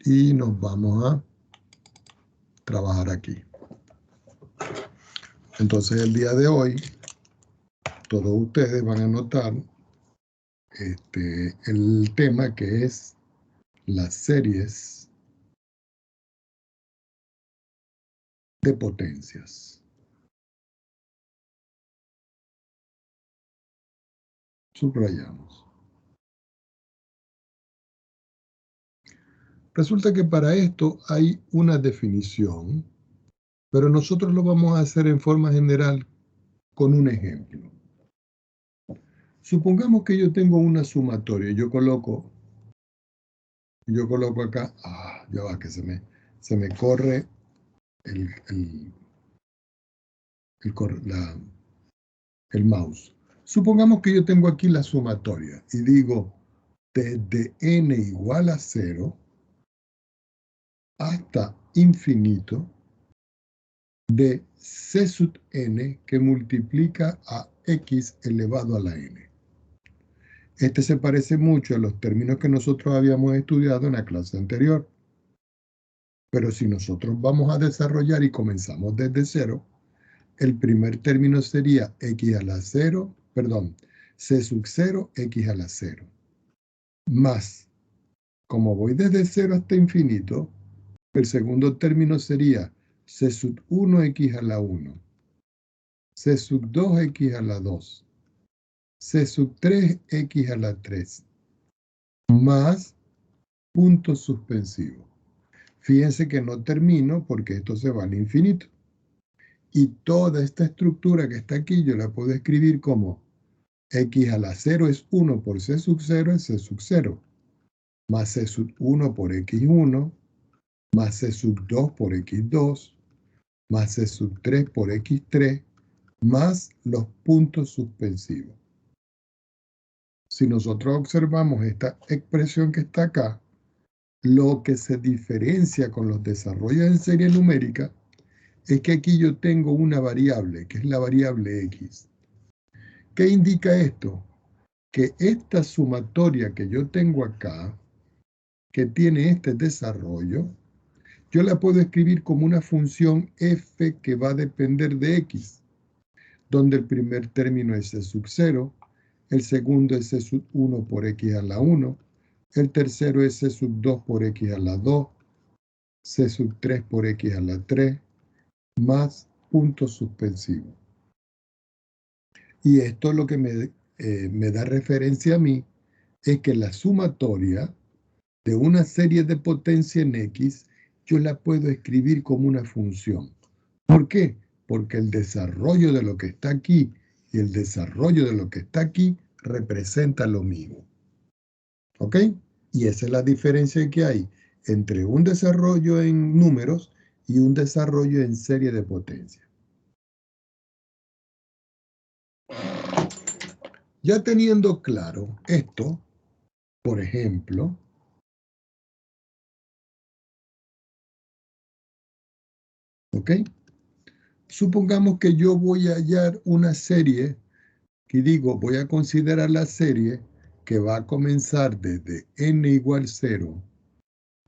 y nos vamos a trabajar aquí. Entonces el día de hoy, todos ustedes van a notar el tema que es las series de potencias. Subrayamos. Resulta que para esto hay una definición, pero nosotros lo vamos a hacer en forma general con un ejemplo. Supongamos que yo tengo una sumatoria y yo coloco acá, ya va que se me corre el mouse. Supongamos que yo tengo aquí la sumatoria y digo desde n igual a 0 hasta infinito de c sub n que multiplica a x elevado a la n. Este se parece mucho a los términos que nosotros habíamos estudiado en la clase anterior. Pero si nosotros vamos a desarrollar y comenzamos desde 0, el primer término sería x a la 0, perdón, c sub 0, x a la 0. Más, como voy desde 0 hasta infinito, el segundo término sería c sub 1, x a la 1. C sub 2, x a la 2. C sub 3, x a la 3. Más punto suspensivo. Fíjense que no termino porque esto se va al infinito. Y toda esta estructura que está aquí yo la puedo escribir como x a la 0 es 1 por c sub 0 es c sub 0. Más c sub 1 por x1. Más c sub 2 por x2. Más c sub 3 por x3. Más los puntos suspensivos. Si nosotros observamos esta expresión que está acá, lo que se diferencia con los desarrollos en serie numérica es que aquí yo tengo una variable, que es la variable x. ¿Qué indica esto? Que esta sumatoria que yo tengo acá, que tiene este desarrollo, yo la puedo escribir como una función f que va a depender de x, donde el primer término es c sub 0, el segundo es c sub 1 por x a la 1, el tercero es c sub 2 por x a la 2, c sub 3 por x a la 3, más puntos suspensivos. Y esto lo que me da referencia a mí es que la sumatoria de una serie de potencia en x, yo la puedo escribir como una función. ¿Por qué? Porque el desarrollo de lo que está aquí y el desarrollo de lo que está aquí representa lo mismo. ¿Ok? Y esa es la diferencia que hay entre un desarrollo en números y un desarrollo en serie de potencia. Ya teniendo claro esto, por ejemplo, ¿ok? Supongamos que yo voy a hallar una serie y digo, voy a considerar la serie que va a comenzar desde n igual 0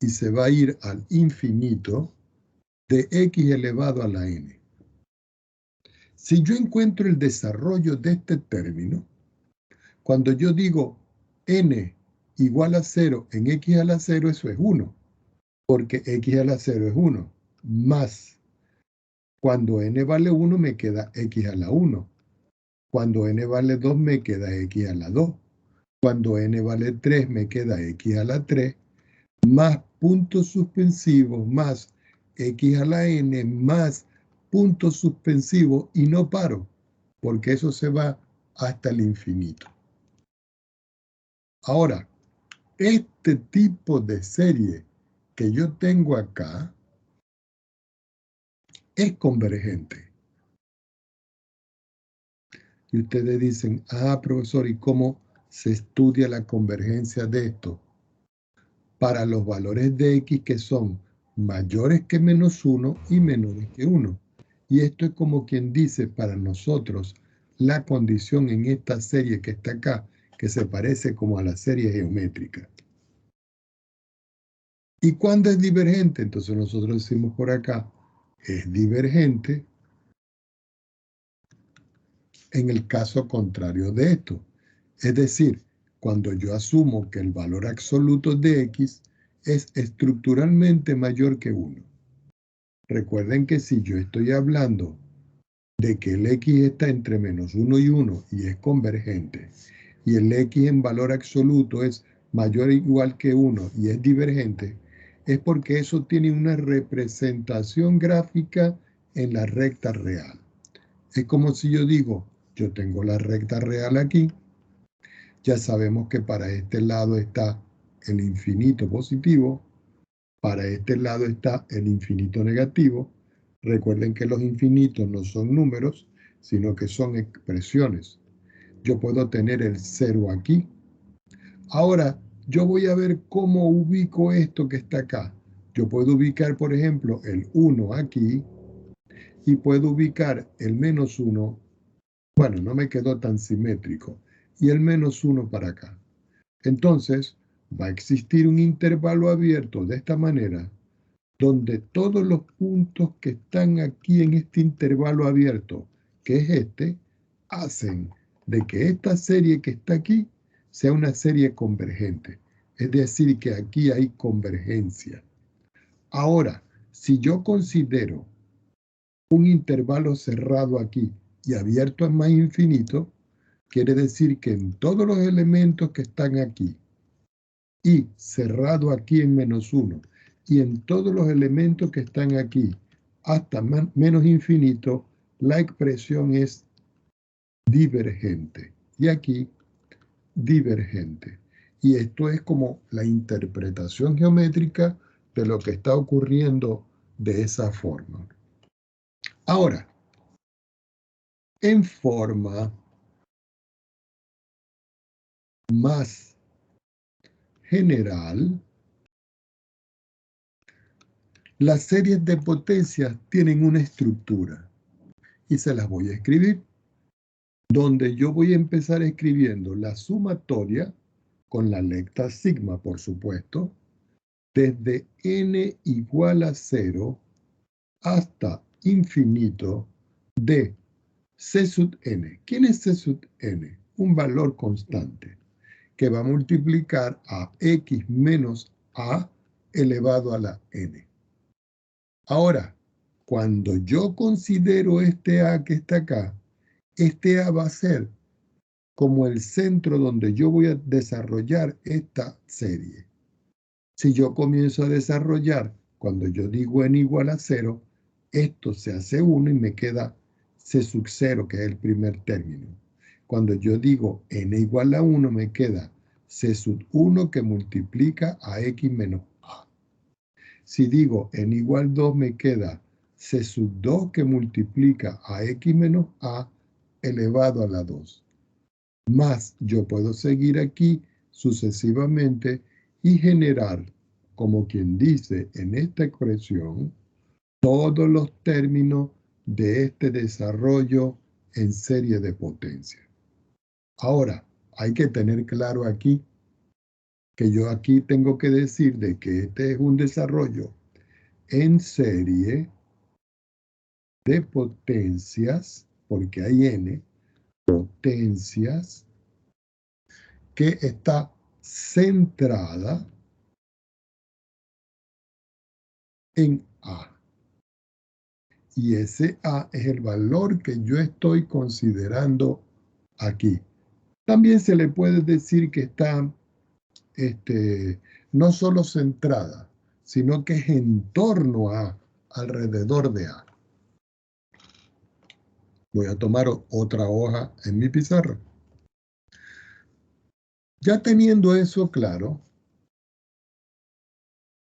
y se va a ir al infinito de x elevado a la n. Si yo encuentro el desarrollo de este término, cuando yo digo n igual a 0 en x a la 0, eso es 1, porque x a la 0 es 1, más cuando n vale 1 me queda x a la 1, cuando n vale 2 me queda x a la 2, cuando n vale 3 me queda x a la 3, más puntos suspensivos, más x a la n, más puntos suspensivos, y no paro, porque eso se va hasta el infinito. Ahora, este tipo de serie que yo tengo acá es convergente. Y ustedes dicen, profesor, ¿y cómo se estudia la convergencia de esto? Para los valores de x que son mayores que menos 1 y menores que 1. Y esto es como quien dice para nosotros la condición en esta serie que está acá, que se parece como a la serie geométrica. ¿Y cuándo es divergente? Entonces nosotros decimos por acá, es divergente en el caso contrario de esto. Es decir, cuando yo asumo que el valor absoluto de x es estructuralmente mayor que 1. Recuerden que si yo estoy hablando de que el x está entre menos 1 y 1 y es convergente, y el x en valor absoluto es mayor o igual que 1 y es divergente, es porque eso tiene una representación gráfica en la recta real. Es como si yo digo, yo tengo la recta real aquí, ya sabemos que para este lado está el infinito positivo, para este lado está el infinito negativo. Recuerden que los infinitos no son números, sino que son expresiones. Yo puedo tener el 0 aquí. Ahora, yo voy a ver cómo ubico esto que está acá. Yo puedo ubicar, por ejemplo, el 1 aquí y puedo ubicar el menos 1. Bueno, no me quedó tan simétrico. Y el menos 1 para acá. Entonces, va a existir un intervalo abierto de esta manera, donde todos los puntos que están aquí en este intervalo abierto, que es este, hacen de que esta serie que está aquí sea una serie convergente. Es decir, que aquí hay convergencia. Ahora, si yo considero un intervalo cerrado aquí y abierto a más infinito, quiere decir que en todos los elementos que están aquí y cerrado aquí en menos 1 y en todos los elementos que están aquí hasta menos infinito, la expresión es divergente. Y aquí, divergente. Y esto es como la interpretación geométrica de lo que está ocurriendo de esa forma. Ahora, en forma más general, las series de potencias tienen una estructura y se las voy a escribir, donde yo voy a empezar escribiendo la sumatoria con la letra sigma, por supuesto, desde n igual a 0 hasta infinito de c sub n. ¿Quién es c sub n? Un valor constante que va a multiplicar a x menos a elevado a la n. Ahora, cuando yo considero este a que está acá, este a va a ser como el centro donde yo voy a desarrollar esta serie. Si yo comienzo a desarrollar, cuando yo digo n igual a 0, esto se hace 1 y me queda c sub 0, que es el primer término. Cuando yo digo n igual a 1, me queda c sub 1 que multiplica a x menos a. Si digo n igual 2, me queda c sub 2 que multiplica a x menos a elevado a la 2. Más yo puedo seguir aquí sucesivamente y generar, como quien dice en esta expresión, todos los términos de este desarrollo en serie de potencia. Ahora, hay que tener claro aquí que yo aquí tengo que decir de que este es un desarrollo en serie de potencias, porque hay n potencias, que está centrada en A. Y ese A es el valor que yo estoy considerando aquí. También se le puede decir que está no solo centrada, sino que es en torno a, alrededor de A. Voy a tomar otra hoja en mi pizarra. Ya teniendo eso claro,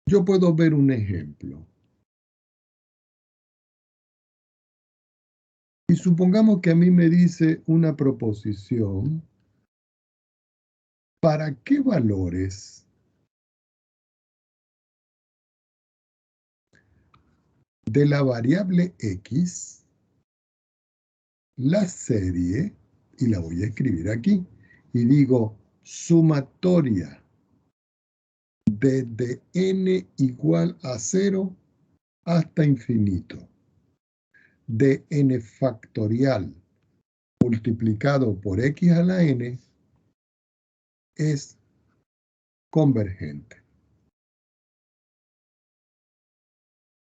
yo puedo ver un ejemplo. Y supongamos que a mí me dice una proposición, ¿para qué valores de la variable x la serie, y la voy a escribir aquí, y digo sumatoria desde n igual a 0 hasta infinito, de n factorial multiplicado por x a la n es convergente.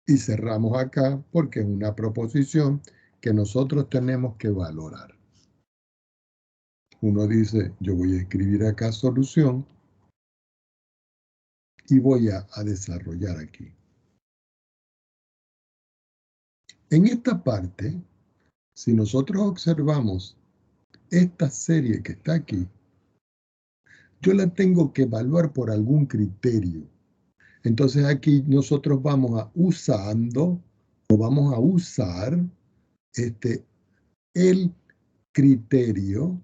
Y cerramos acá porque es una proposición que nosotros tenemos que valorar. Uno dice, yo voy a escribir acá solución y voy a desarrollar aquí. En esta parte, si nosotros observamos esta serie que está aquí, yo la tengo que evaluar por algún criterio. Entonces aquí nosotros vamos a usar el criterio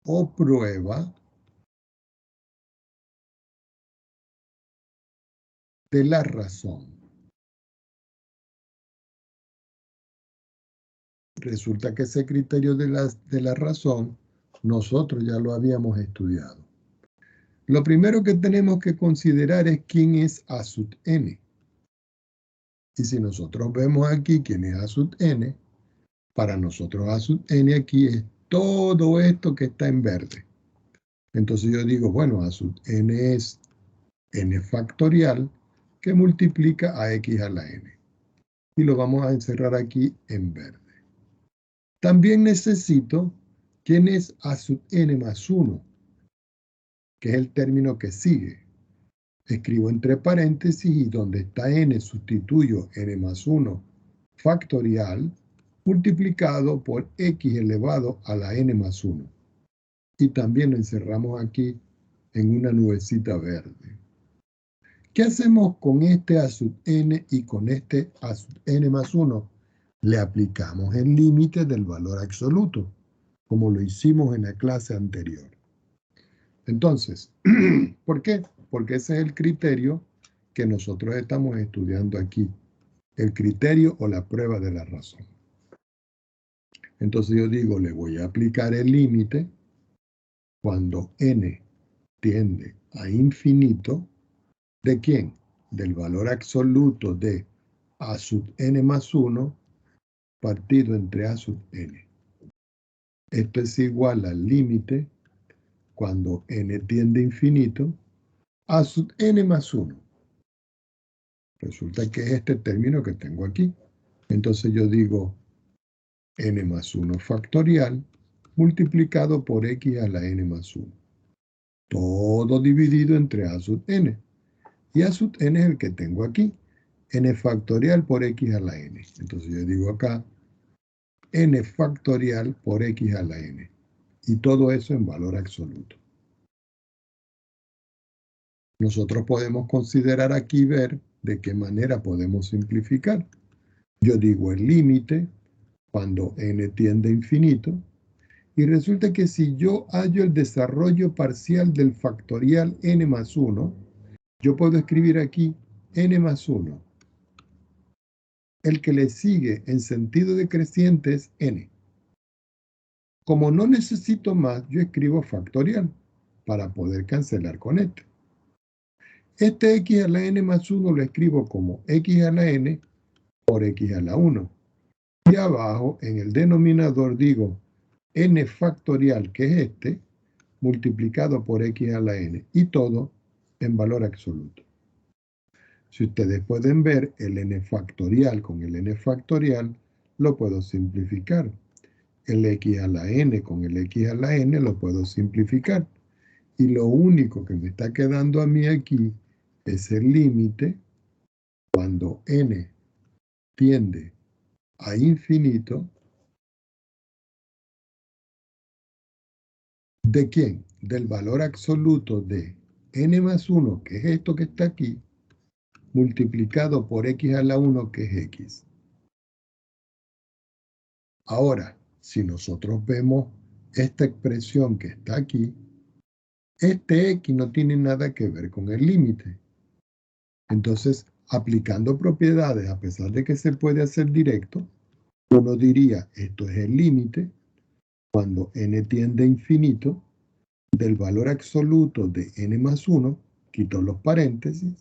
o prueba de la razón. Resulta que ese criterio de la razón nosotros ya lo habíamos estudiado. Lo primero que tenemos que considerar es quién es A sub n. Y si nosotros vemos aquí quién es A sub n, para nosotros A sub n aquí es todo esto que está en verde. Entonces yo digo, bueno, A sub n es n factorial que multiplica a x a la n. Y lo vamos a encerrar aquí en verde. También necesito quién es A sub n más 1, que es el término que sigue. Escribo entre paréntesis y donde está n sustituyo n más 1 factorial multiplicado por x elevado a la n más 1. Y también lo encerramos aquí en una nubecita verde. ¿Qué hacemos con este A sub n y con este A sub n más 1? Le aplicamos el límite del valor absoluto, como lo hicimos en la clase anterior. Entonces, ¿por qué? Porque ese es el criterio que nosotros estamos estudiando aquí, el criterio o la prueba de la razón. Entonces yo digo, le voy a aplicar el límite cuando n tiende a infinito. ¿De quién? Del valor absoluto de A sub n más 1 partido entre A sub n. Esto es igual al límite cuando n tiende a infinito, A sub n más 1. Resulta que es este término que tengo aquí. Entonces yo digo n más 1 factorial multiplicado por x a la n más 1. Todo dividido entre A sub n. Y A sub n es el que tengo aquí. N factorial por x a la n. Entonces yo digo acá n factorial por x a la n. Y todo eso en valor absoluto. Nosotros podemos considerar aquí ver de qué manera podemos simplificar. Yo digo el límite cuando n tiende a infinito. Y resulta que si yo hallo el desarrollo parcial del factorial n más 1, yo puedo escribir aquí n más 1. El que le sigue en sentido decreciente es n. Como no necesito más, yo escribo factorial para poder cancelar con este. Este x a la n más 1 lo escribo como x a la n por x a la 1. Y abajo, en el denominador, digo n factorial, que es este, multiplicado por x a la n. Y todo en valor absoluto. Si ustedes pueden ver, el n factorial con el n factorial lo puedo simplificar. El x a la n con el x a la n lo puedo simplificar. Y lo único que me está quedando a mí aquí es el límite cuando n tiende a infinito. ¿De quién? Del valor absoluto de n más 1, que es esto que está aquí, multiplicado por x a la 1, que es x. Ahora, si nosotros vemos esta expresión que está aquí, este x no tiene nada que ver con el límite. Entonces, aplicando propiedades, a pesar de que se puede hacer directo, uno diría, esto es el límite, cuando n tiende a infinito, del valor absoluto de n más 1, quito los paréntesis,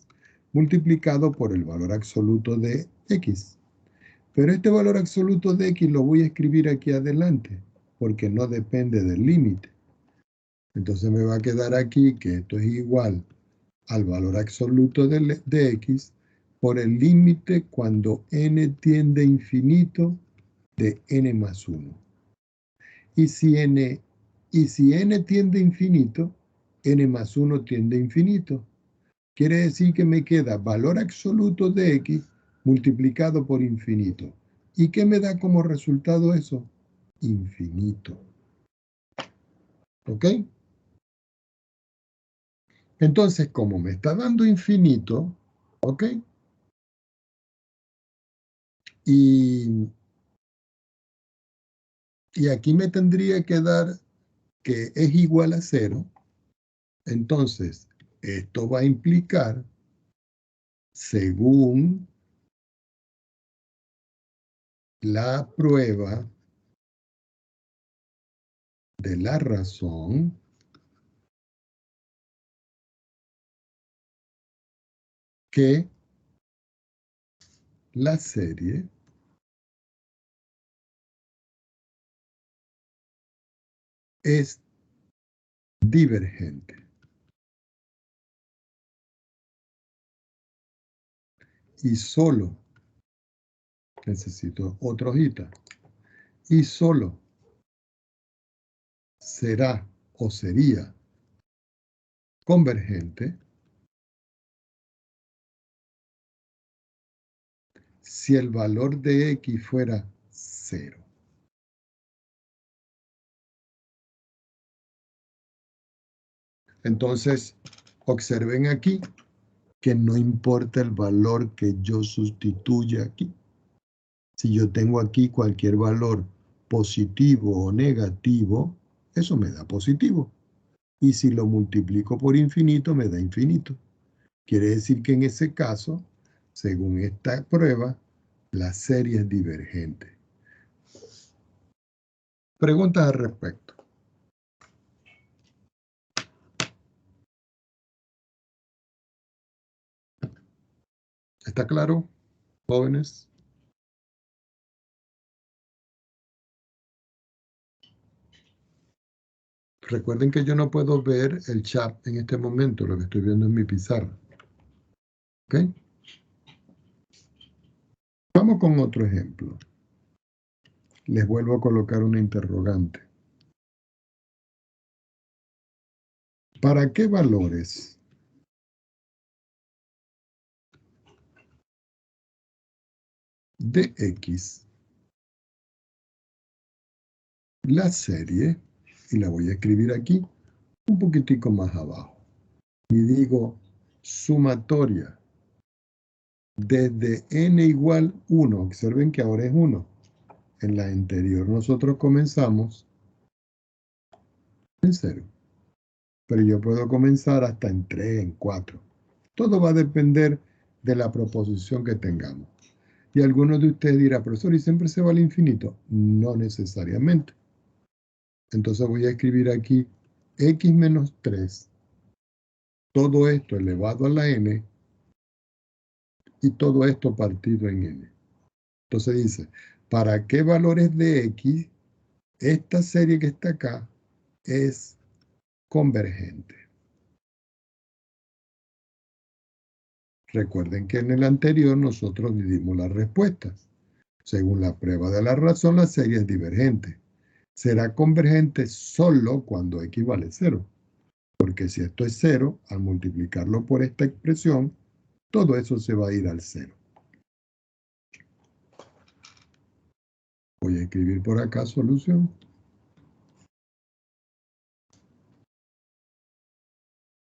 multiplicado por el valor absoluto de x. Pero este valor absoluto de x lo voy a escribir aquí adelante, porque no depende del límite. Entonces me va a quedar aquí que esto es igual al valor absoluto de x por el límite cuando n tiende a infinito de n más 1. Y si n tiende a infinito, n más 1 tiende a infinito. Quiere decir que me queda valor absoluto de x multiplicado por infinito. ¿Y qué me da como resultado eso? Infinito. ¿Ok? Entonces, como me está dando infinito, ¿ok? Y aquí me tendría que dar que es igual a 0. Entonces, esto va a implicar, según la prueba de la razón, que la serie es divergente. Y solo, necesito otra hojita, y solo será o sería convergente si el valor de x fuera 0. Entonces, observen aquí que no importa el valor que yo sustituya aquí. Si yo tengo aquí cualquier valor positivo o negativo, eso me da positivo. Y si lo multiplico por infinito, me da infinito. Quiere decir que en ese caso, según esta prueba, la serie es divergente. Preguntas al respecto. ¿Está claro, jóvenes? Recuerden que yo no puedo ver el chat en este momento, lo que estoy viendo en mi pizarra. ¿Ok? Vamos con otro ejemplo. Les vuelvo a colocar una interrogante. ¿Para qué valores de x la serie, y la voy a escribir aquí, un poquitico más abajo, y digo sumatoria desde n igual 1, observen que ahora es 1. En la anterior nosotros comenzamos en 0, pero yo puedo comenzar hasta en 3, en 4. Todo va a depender de la proposición que tengamos. Y algunos de ustedes dirán, profesor, ¿y siempre se va al infinito? No necesariamente. Entonces voy a escribir aquí x menos 3, todo esto elevado a la n, y todo esto partido en n. Entonces dice, ¿para qué valores de x esta serie que está acá es convergente? Recuerden que en el anterior nosotros dimos las respuestas. Según la prueba de la razón, la serie es divergente. Será convergente solo cuando x vale 0. Porque si esto es 0, al multiplicarlo por esta expresión, todo eso se va a ir al 0. Voy a escribir por acá solución.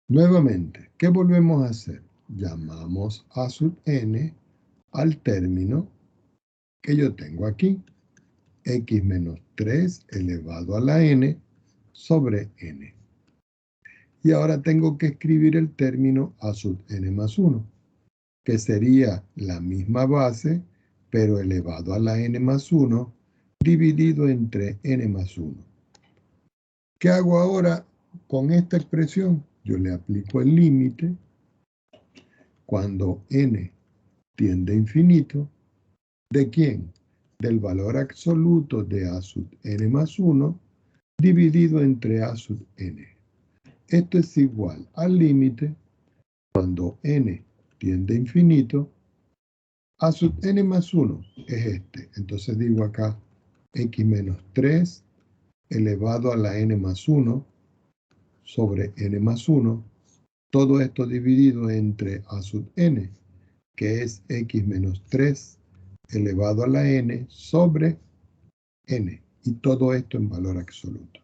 Nuevamente, ¿qué volvemos a hacer? Llamamos a sub n al término que yo tengo aquí, x menos 3 elevado a la n sobre n. Y ahora tengo que escribir el término a sub n más 1, que sería la misma base, pero elevado a la n más 1, dividido entre n más 1. ¿Qué hago ahora con esta expresión yo le aplico el límite cuando n tiende a infinito. ¿De quién? Del valor absoluto de a sub n más 1 dividido entre a sub n. Esto es igual al límite cuando n tiende a infinito. A sub n más 1 es este. Entonces digo acá x menos 3 elevado a la n más 1 sobre n más 1. Todo esto dividido entre a sub n, que es x menos 3 elevado a la n sobre n. Y todo esto en valor absoluto.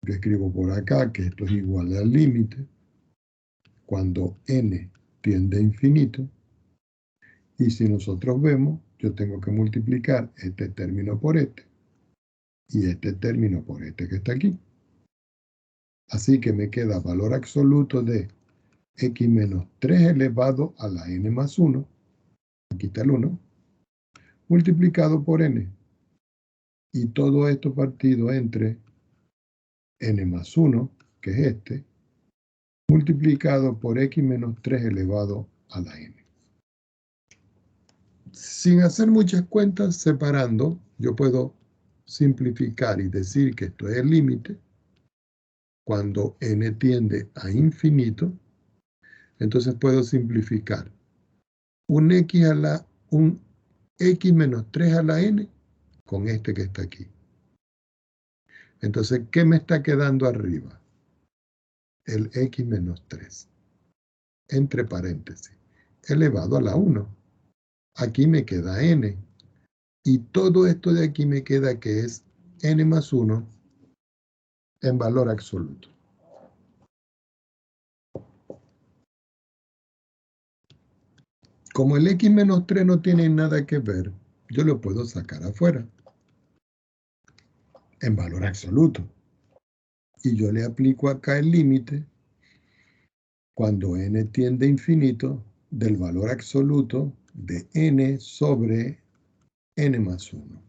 Yo escribo por acá que esto es igual al límite cuando n tiende a infinito. Y si nosotros vemos, yo tengo que multiplicar este término por este y este término por este que está aquí. Así que me queda valor absoluto de x menos 3 elevado a la n más 1, aquí está el 1, multiplicado por n. Y todo esto partido entre n más 1, que es este, multiplicado por x menos 3 elevado a la n. Sin hacer muchas cuentas, separando, yo puedo simplificar y decir que esto es el límite. Cuando n tiende a infinito, entonces puedo simplificar un x menos 3 a la n con este que está aquí. Entonces, ¿qué me está quedando arriba? El x menos 3, entre paréntesis, elevado a la 1. Aquí me queda n. Y todo esto de aquí me queda que es n más 1 en valor absoluto. Como el x menos 3 no tiene nada que ver, yo lo puedo sacar afuera, en valor absoluto. Y yo le aplico acá el límite cuando n tiende a infinito del valor absoluto de n sobre n más 1.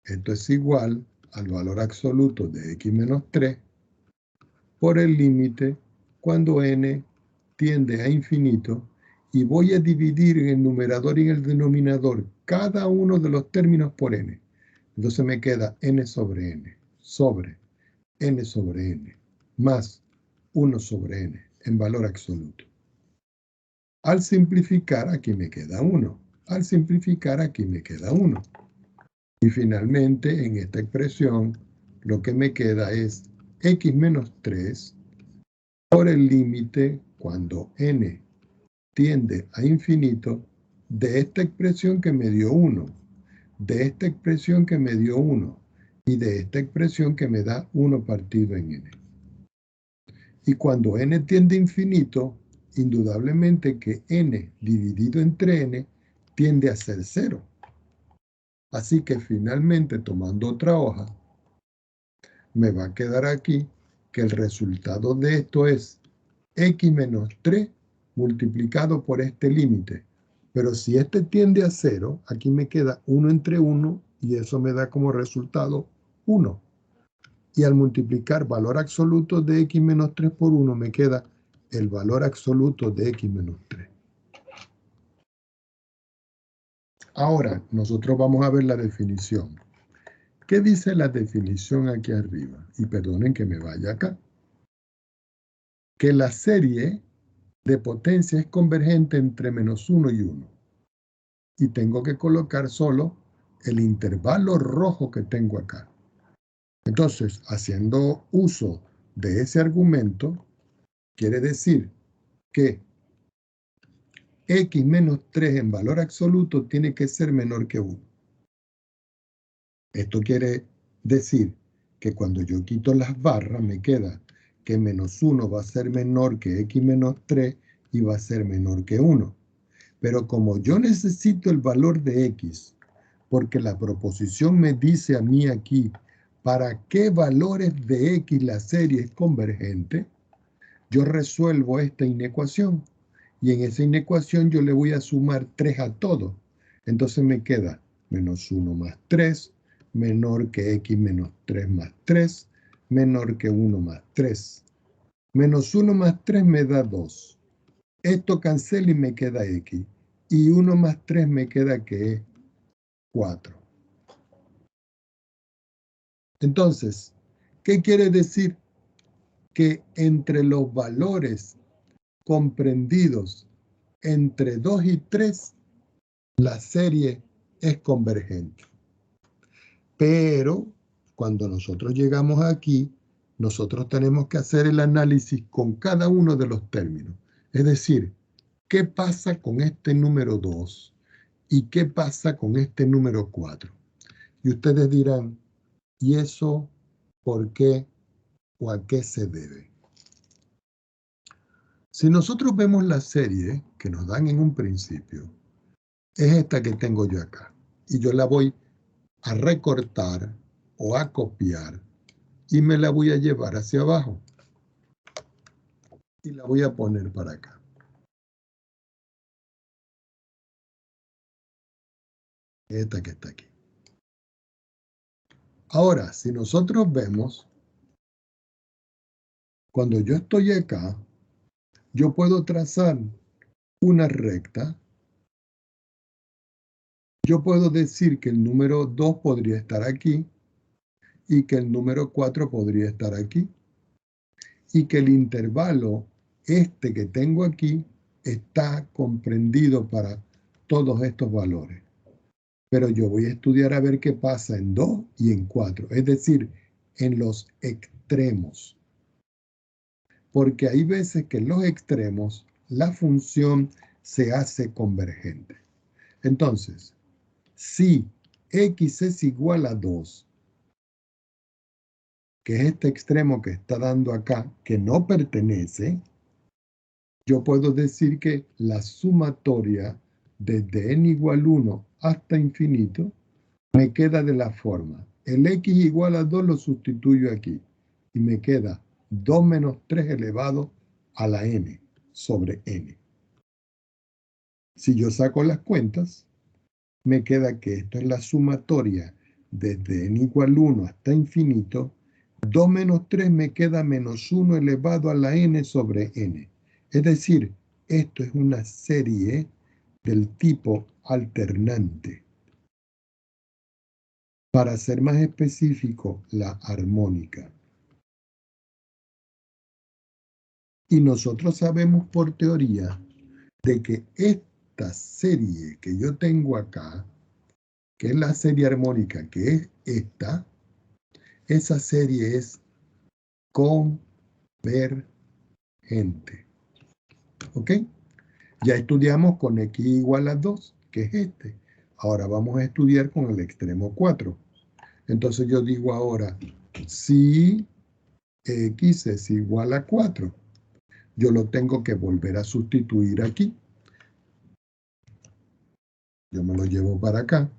Esto es igual al valor absoluto de x menos 3 por el límite cuando n tiende a infinito, y voy a dividir en el numerador y en el denominador cada uno de los términos por n. Entonces me queda n sobre n sobre n sobre n más 1 sobre n en valor absoluto. Al simplificar, aquí me queda 1. Al simplificar, aquí me queda 1. Y finalmente, en esta expresión, lo que me queda es x menos 3 por el límite cuando n tiende a infinito de esta expresión que me dio 1, de esta expresión que me dio 1 y de esta expresión que me da 1 partido en n. Y cuando n tiende a infinito, indudablemente que n dividido entre n tiende a ser 0. Así que finalmente, tomando otra hoja, me va a quedar aquí que el resultado de esto es x menos 3 multiplicado por este límite. Pero si este tiende a 0, aquí me queda 1 entre 1 y eso me da como resultado 1. Y al multiplicar valor absoluto de x menos 3 por 1 me queda el valor absoluto de x menos 3. Ahora, nosotros vamos a ver la definición. ¿Qué dice la definición aquí arriba? Y perdonen que me vaya acá. Que la serie de potencia es convergente entre menos 1 y 1. Y tengo que colocar solo el intervalo rojo que tengo acá. Entonces, haciendo uso de ese argumento, quiere decir que x menos 3 en valor absoluto tiene que ser menor que 1. Esto quiere decir que cuando yo quito las barras me queda que menos 1 va a ser menor que x menos 3 y va a ser menor que 1. Pero como yo necesito el valor de x, porque la proposición me dice a mí aquí para qué valores de x la serie es convergente, yo resuelvo esta inecuación. Y en esa inecuación yo le voy a sumar 3 a todo. Entonces me queda menos 1 más 3, menor que x menos 3 más 3, menor que 1 más 3. Menos 1 más 3 me da 2. Esto cancela y me queda x. Y 1 más 3 me queda que es 4. Entonces, ¿qué quiere decir? Que entre los valores comprendidos entre 2 y 3, la serie es convergente. Pero cuando nosotros llegamos aquí, nosotros tenemos que hacer el análisis con cada uno de los términos. Es decir, ¿qué pasa con este número 2? ¿Y qué pasa con este número 4? Y ustedes dirán, ¿y eso por qué o a qué se debe? Si nosotros vemos la serie que nos dan en un principio, es esta que tengo yo acá. Y yo la voy a recortar o a copiar y me la voy a llevar hacia abajo. Y la voy a poner para acá. Esta que está aquí. Ahora, si nosotros vemos, cuando yo estoy acá, yo puedo trazar una recta. Yo puedo decir que el número 2 podría estar aquí y que el número 4 podría estar aquí y que el intervalo este que tengo aquí está comprendido para todos estos valores. Pero yo voy a estudiar a ver qué pasa en 2 y en 4, es decir, en los extremos. Porque hay veces que en los extremos la función se hace convergente. Entonces, si x es igual a 2, que es este extremo que está dando acá, que no pertenece, yo puedo decir que la sumatoria desde n igual 1 hasta infinito me queda de la forma. El x igual a 2 lo sustituyo aquí y me queda 2 menos 3 elevado a la n sobre n. Si yo saco las cuentas, me queda que esto es la sumatoria desde n igual 1 hasta infinito. 2 menos 3 me queda menos 1 elevado a la n sobre n. Es decir, esto es una serie del tipo alternante. Para ser más específico, la armónica. Y nosotros sabemos por teoría de que esta serie que yo tengo acá, que es la serie armónica, que es esta, esa serie es convergente. ¿Ok? Ya estudiamos con x igual a 2, que es este. Ahora vamos a estudiar con el extremo 4. Entonces yo digo ahora, si x es igual a 4, yo lo tengo que volver a sustituir aquí. Yo me lo llevo para acá.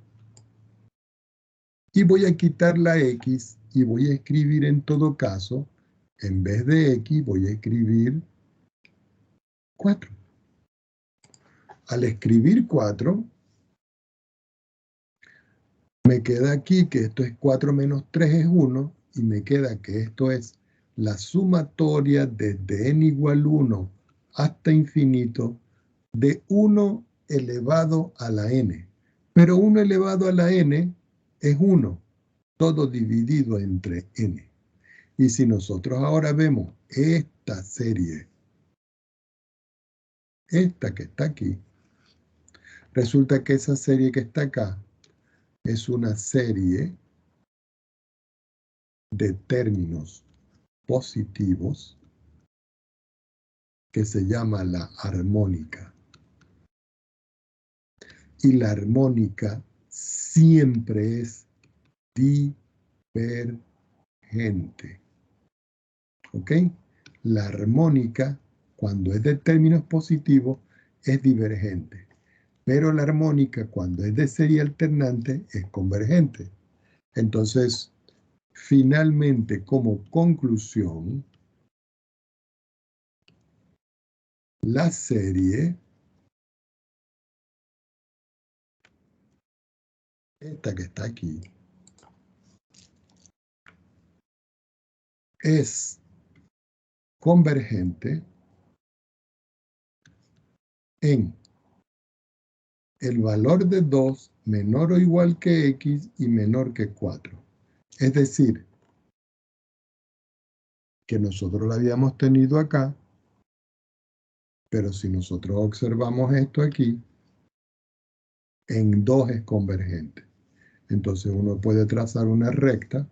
Y voy a quitar la x y voy a escribir en todo caso, en vez de x, voy a escribir 4. Al escribir 4, me queda aquí que esto es 4 menos 3 es 1, y me queda que esto es la sumatoria desde n igual 1 hasta infinito de 1 elevado a la n. Pero 1 elevado a la n es 1, todo dividido entre n. Y si nosotros ahora vemos esta serie, esta que está aquí, resulta que esa serie que está acá es una serie de términos positivos que se llama la armónica. Y la armónica siempre es divergente. ¿Ok? La armónica, cuando es de términos positivos, es divergente. Pero la armónica, cuando es de serie alternante, es convergente. Entonces, finalmente, como conclusión, la serie esta que está aquí, es convergente en el valor de 2 menor o igual que x y menor que 4. Es decir, que nosotros la habíamos tenido acá, pero si nosotros observamos esto aquí, en 2 es convergente. Entonces uno puede trazar una recta,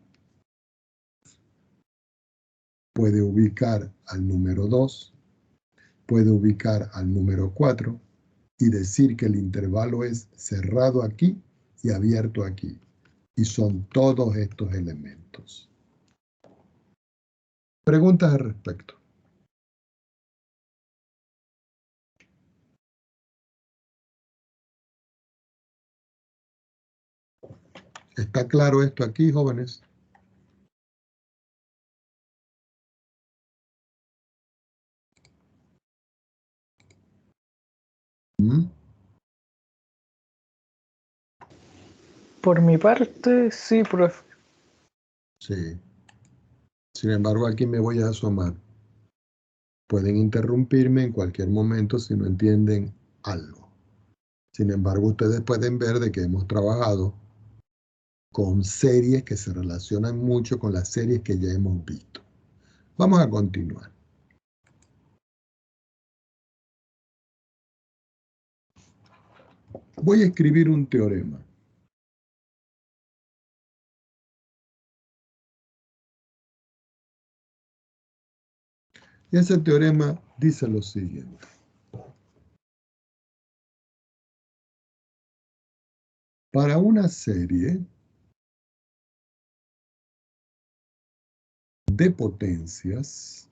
puede ubicar al número 2, puede ubicar al número 4 y decir que el intervalo es cerrado aquí y abierto aquí. Y son todos estos elementos. Preguntas al respecto. ¿Está claro esto aquí, jóvenes? ¿Mm? Por mi parte, sí, profe. Sí. Sin embargo, aquí me voy a asomar. Pueden interrumpirme en cualquier momento si no entienden algo. Sin embargo, ustedes pueden ver de que hemos trabajado con series que se relacionan mucho con las series que ya hemos visto. Vamos a continuar. Voy a escribir un teorema. Y ese teorema dice lo siguiente. Para una serie de potencias,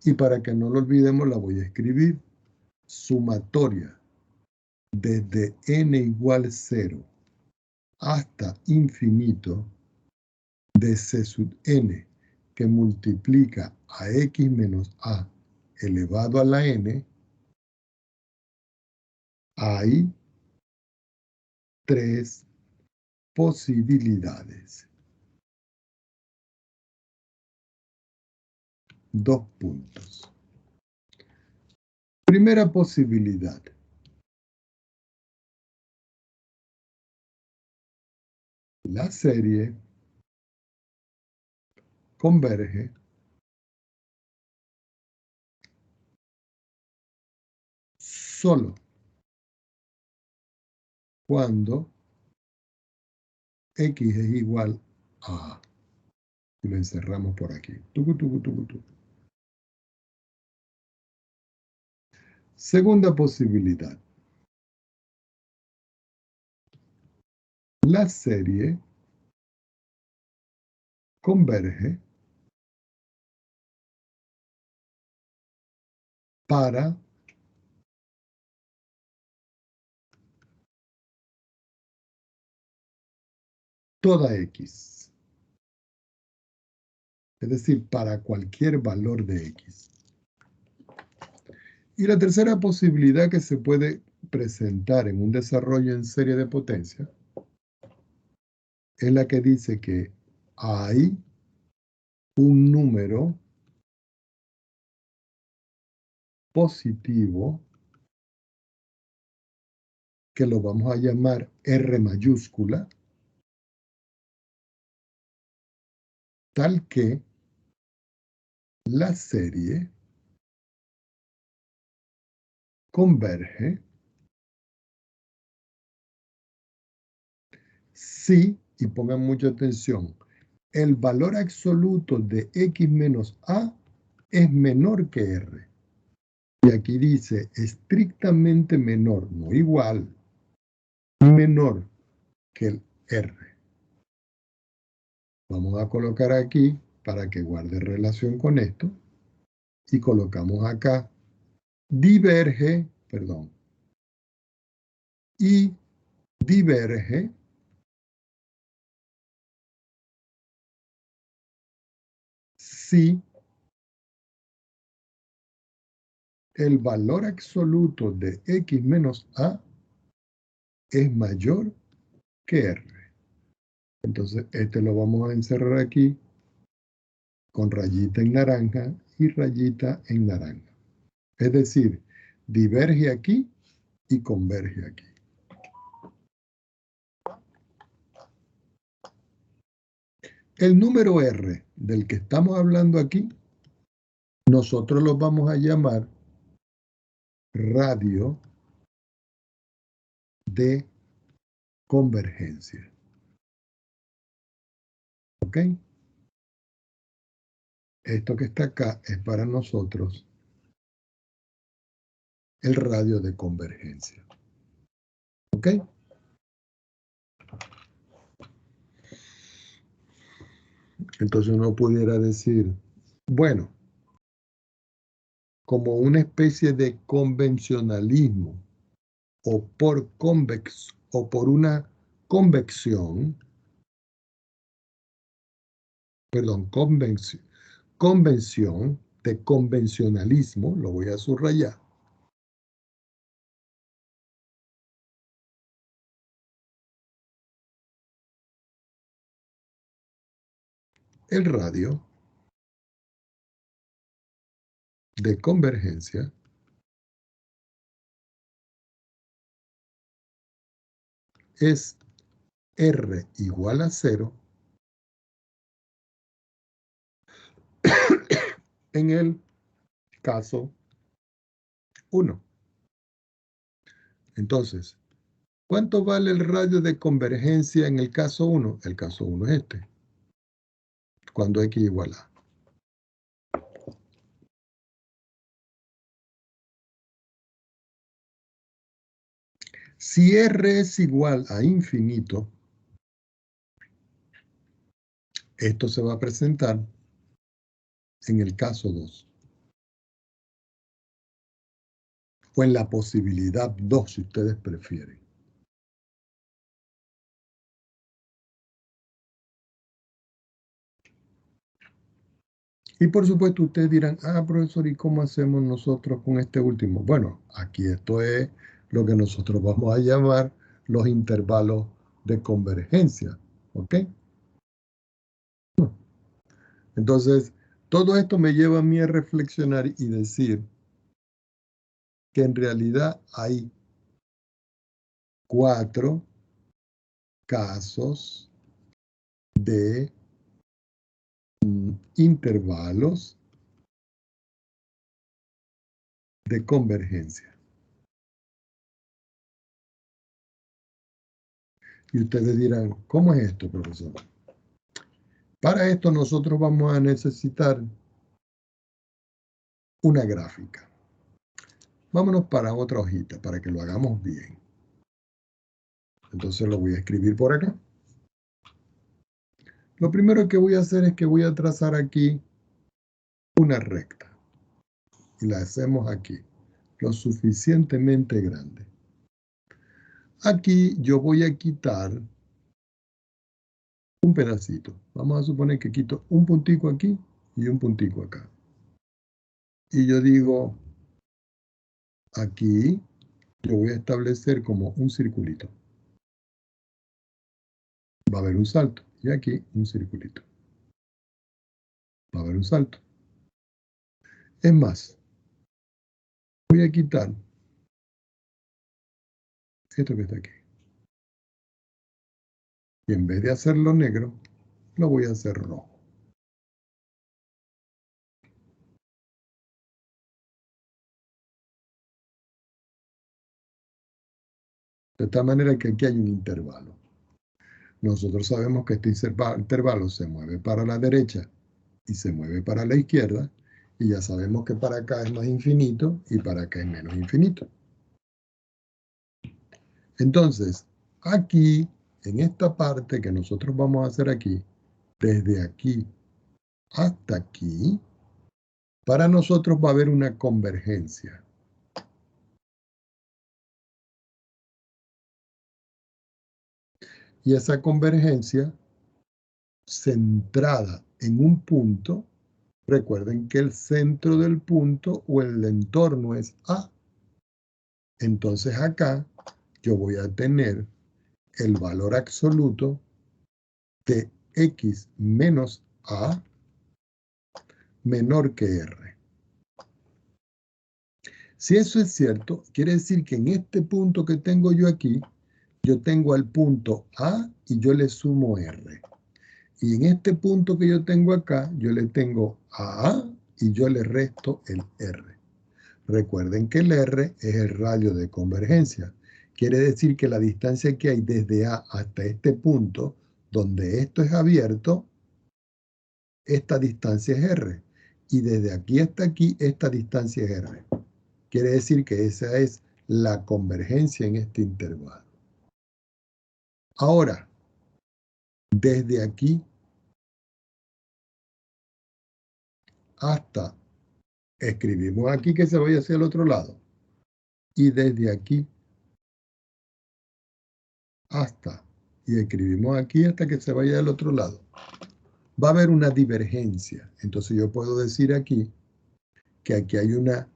y para que no lo olvidemos la voy a escribir, sumatoria desde n igual 0 hasta infinito de C sub n que multiplica a x menos a elevado a la n, hay 3 posibilidades. 2 puntos. Primera posibilidad. La serie converge solo cuando x es igual a, y lo encerramos por aquí. Tucu, tucu, tucu, tucu. Segunda posibilidad. La serie converge para toda x. Es decir, para cualquier valor de x. Y la tercera posibilidad que se puede presentar en un desarrollo en serie de potencia es la que dice que hay un número positivo que lo vamos a llamar R mayúscula, tal que la serie converge si, y pongan mucha atención, el valor absoluto de x menos a es menor que R. Y aquí dice estrictamente menor, no igual, menor que el R. Vamos a colocar aquí para que guarde relación con esto y colocamos acá diverge, perdón, y diverge si el valor absoluto de X menos A es mayor que R. Entonces, este lo vamos a encerrar aquí con rayita en naranja y rayita en naranja. Es decir, diverge aquí y converge aquí. El número R del que estamos hablando aquí, nosotros lo vamos a llamar radio de convergencia. ¿Ok? Esto que está acá es para nosotros el radio de convergencia. ¿Ok? Entonces uno pudiera decir, bueno, como una especie de convencionalismo o por una convención, convención de convencionalismo, lo voy a subrayar. El radio de convergencia es R igual a 0 en el caso 1. Entonces, ¿cuánto vale el radio de convergencia en el caso 1? El caso 1 es este, cuando X igual a. Si R es igual a infinito, esto se va a presentar en el caso 2. O en la posibilidad 2, si ustedes prefieren. Y por supuesto ustedes dirán, profesor, ¿y cómo hacemos nosotros con este último? Bueno, aquí esto es lo que nosotros vamos a llamar los intervalos de convergencia. ¿Ok? Entonces, todo esto me lleva a mí a reflexionar y decir que en realidad hay 4 casos de intervalos de convergencia. Y ustedes dirán, ¿cómo es esto, profesor? Para esto nosotros vamos a necesitar una gráfica. Vámonos para otra hojita para que lo hagamos bien. Entonces lo voy a escribir por acá. Lo primero que voy a hacer es que voy a trazar aquí una recta. Y la hacemos aquí, lo suficientemente grande. Aquí yo voy a quitar un pedacito. Vamos a suponer que quito un puntico aquí y un puntico acá. Y yo digo, aquí yo voy a establecer como un circulito. Va a haber un salto. Y aquí un circulito. Va a haber un salto. Es más, voy a quitar esto que está aquí. Y en vez de hacerlo negro, lo voy a hacer rojo. De tal manera que aquí hay un intervalo. Nosotros sabemos que este intervalo se mueve para la derecha y se mueve para la izquierda, y ya sabemos que para acá es más infinito y para acá es menos infinito. Entonces, aquí, en esta parte que nosotros vamos a hacer aquí, desde aquí hasta aquí, para nosotros va a haber una convergencia. Y esa convergencia, centrada en un punto, Recuerden que el centro del punto o el entorno es A. Entonces acá yo voy a tener el valor absoluto de x menos A menor que R. Si eso es cierto, quiere decir que en este punto que tengo yo aquí, yo tengo al punto A y yo le sumo R. Y en este punto que yo tengo acá, yo le tengo a A y yo le resto el R. Recuerden que el R es el radio de convergencia. Quiere decir que la distancia que hay desde A hasta este punto, donde esto es abierto, esta distancia es R. Y desde aquí hasta aquí, esta distancia es R. Quiere decir que esa es la convergencia en este intervalo. Ahora, desde aquí hasta, escribimos aquí que se vaya hacia el otro lado. Y desde aquí hasta, y escribimos aquí hasta que se vaya del otro lado. Va a haber una divergencia. Entonces yo puedo decir aquí que aquí hay una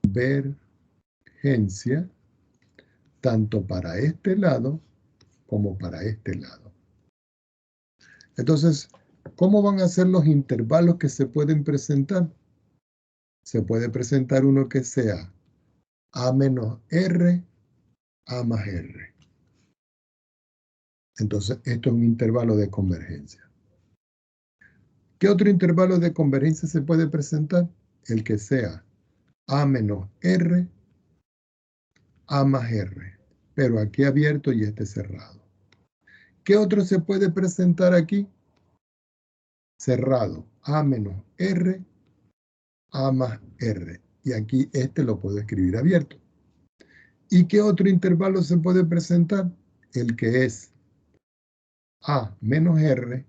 divergencia tanto para este lado como para este lado. Entonces, ¿cómo van a ser los intervalos que se pueden presentar? Se puede presentar uno que sea A menos R, A más R. Entonces, esto es un intervalo de convergencia. ¿Qué otro intervalo de convergencia se puede presentar? El que sea A menos R, A más R. Pero aquí abierto y este cerrado. ¿Qué otro se puede presentar aquí? Cerrado. A menos R, A más R. Y aquí este lo puedo escribir abierto. ¿Y qué otro intervalo se puede presentar? El que es A menos R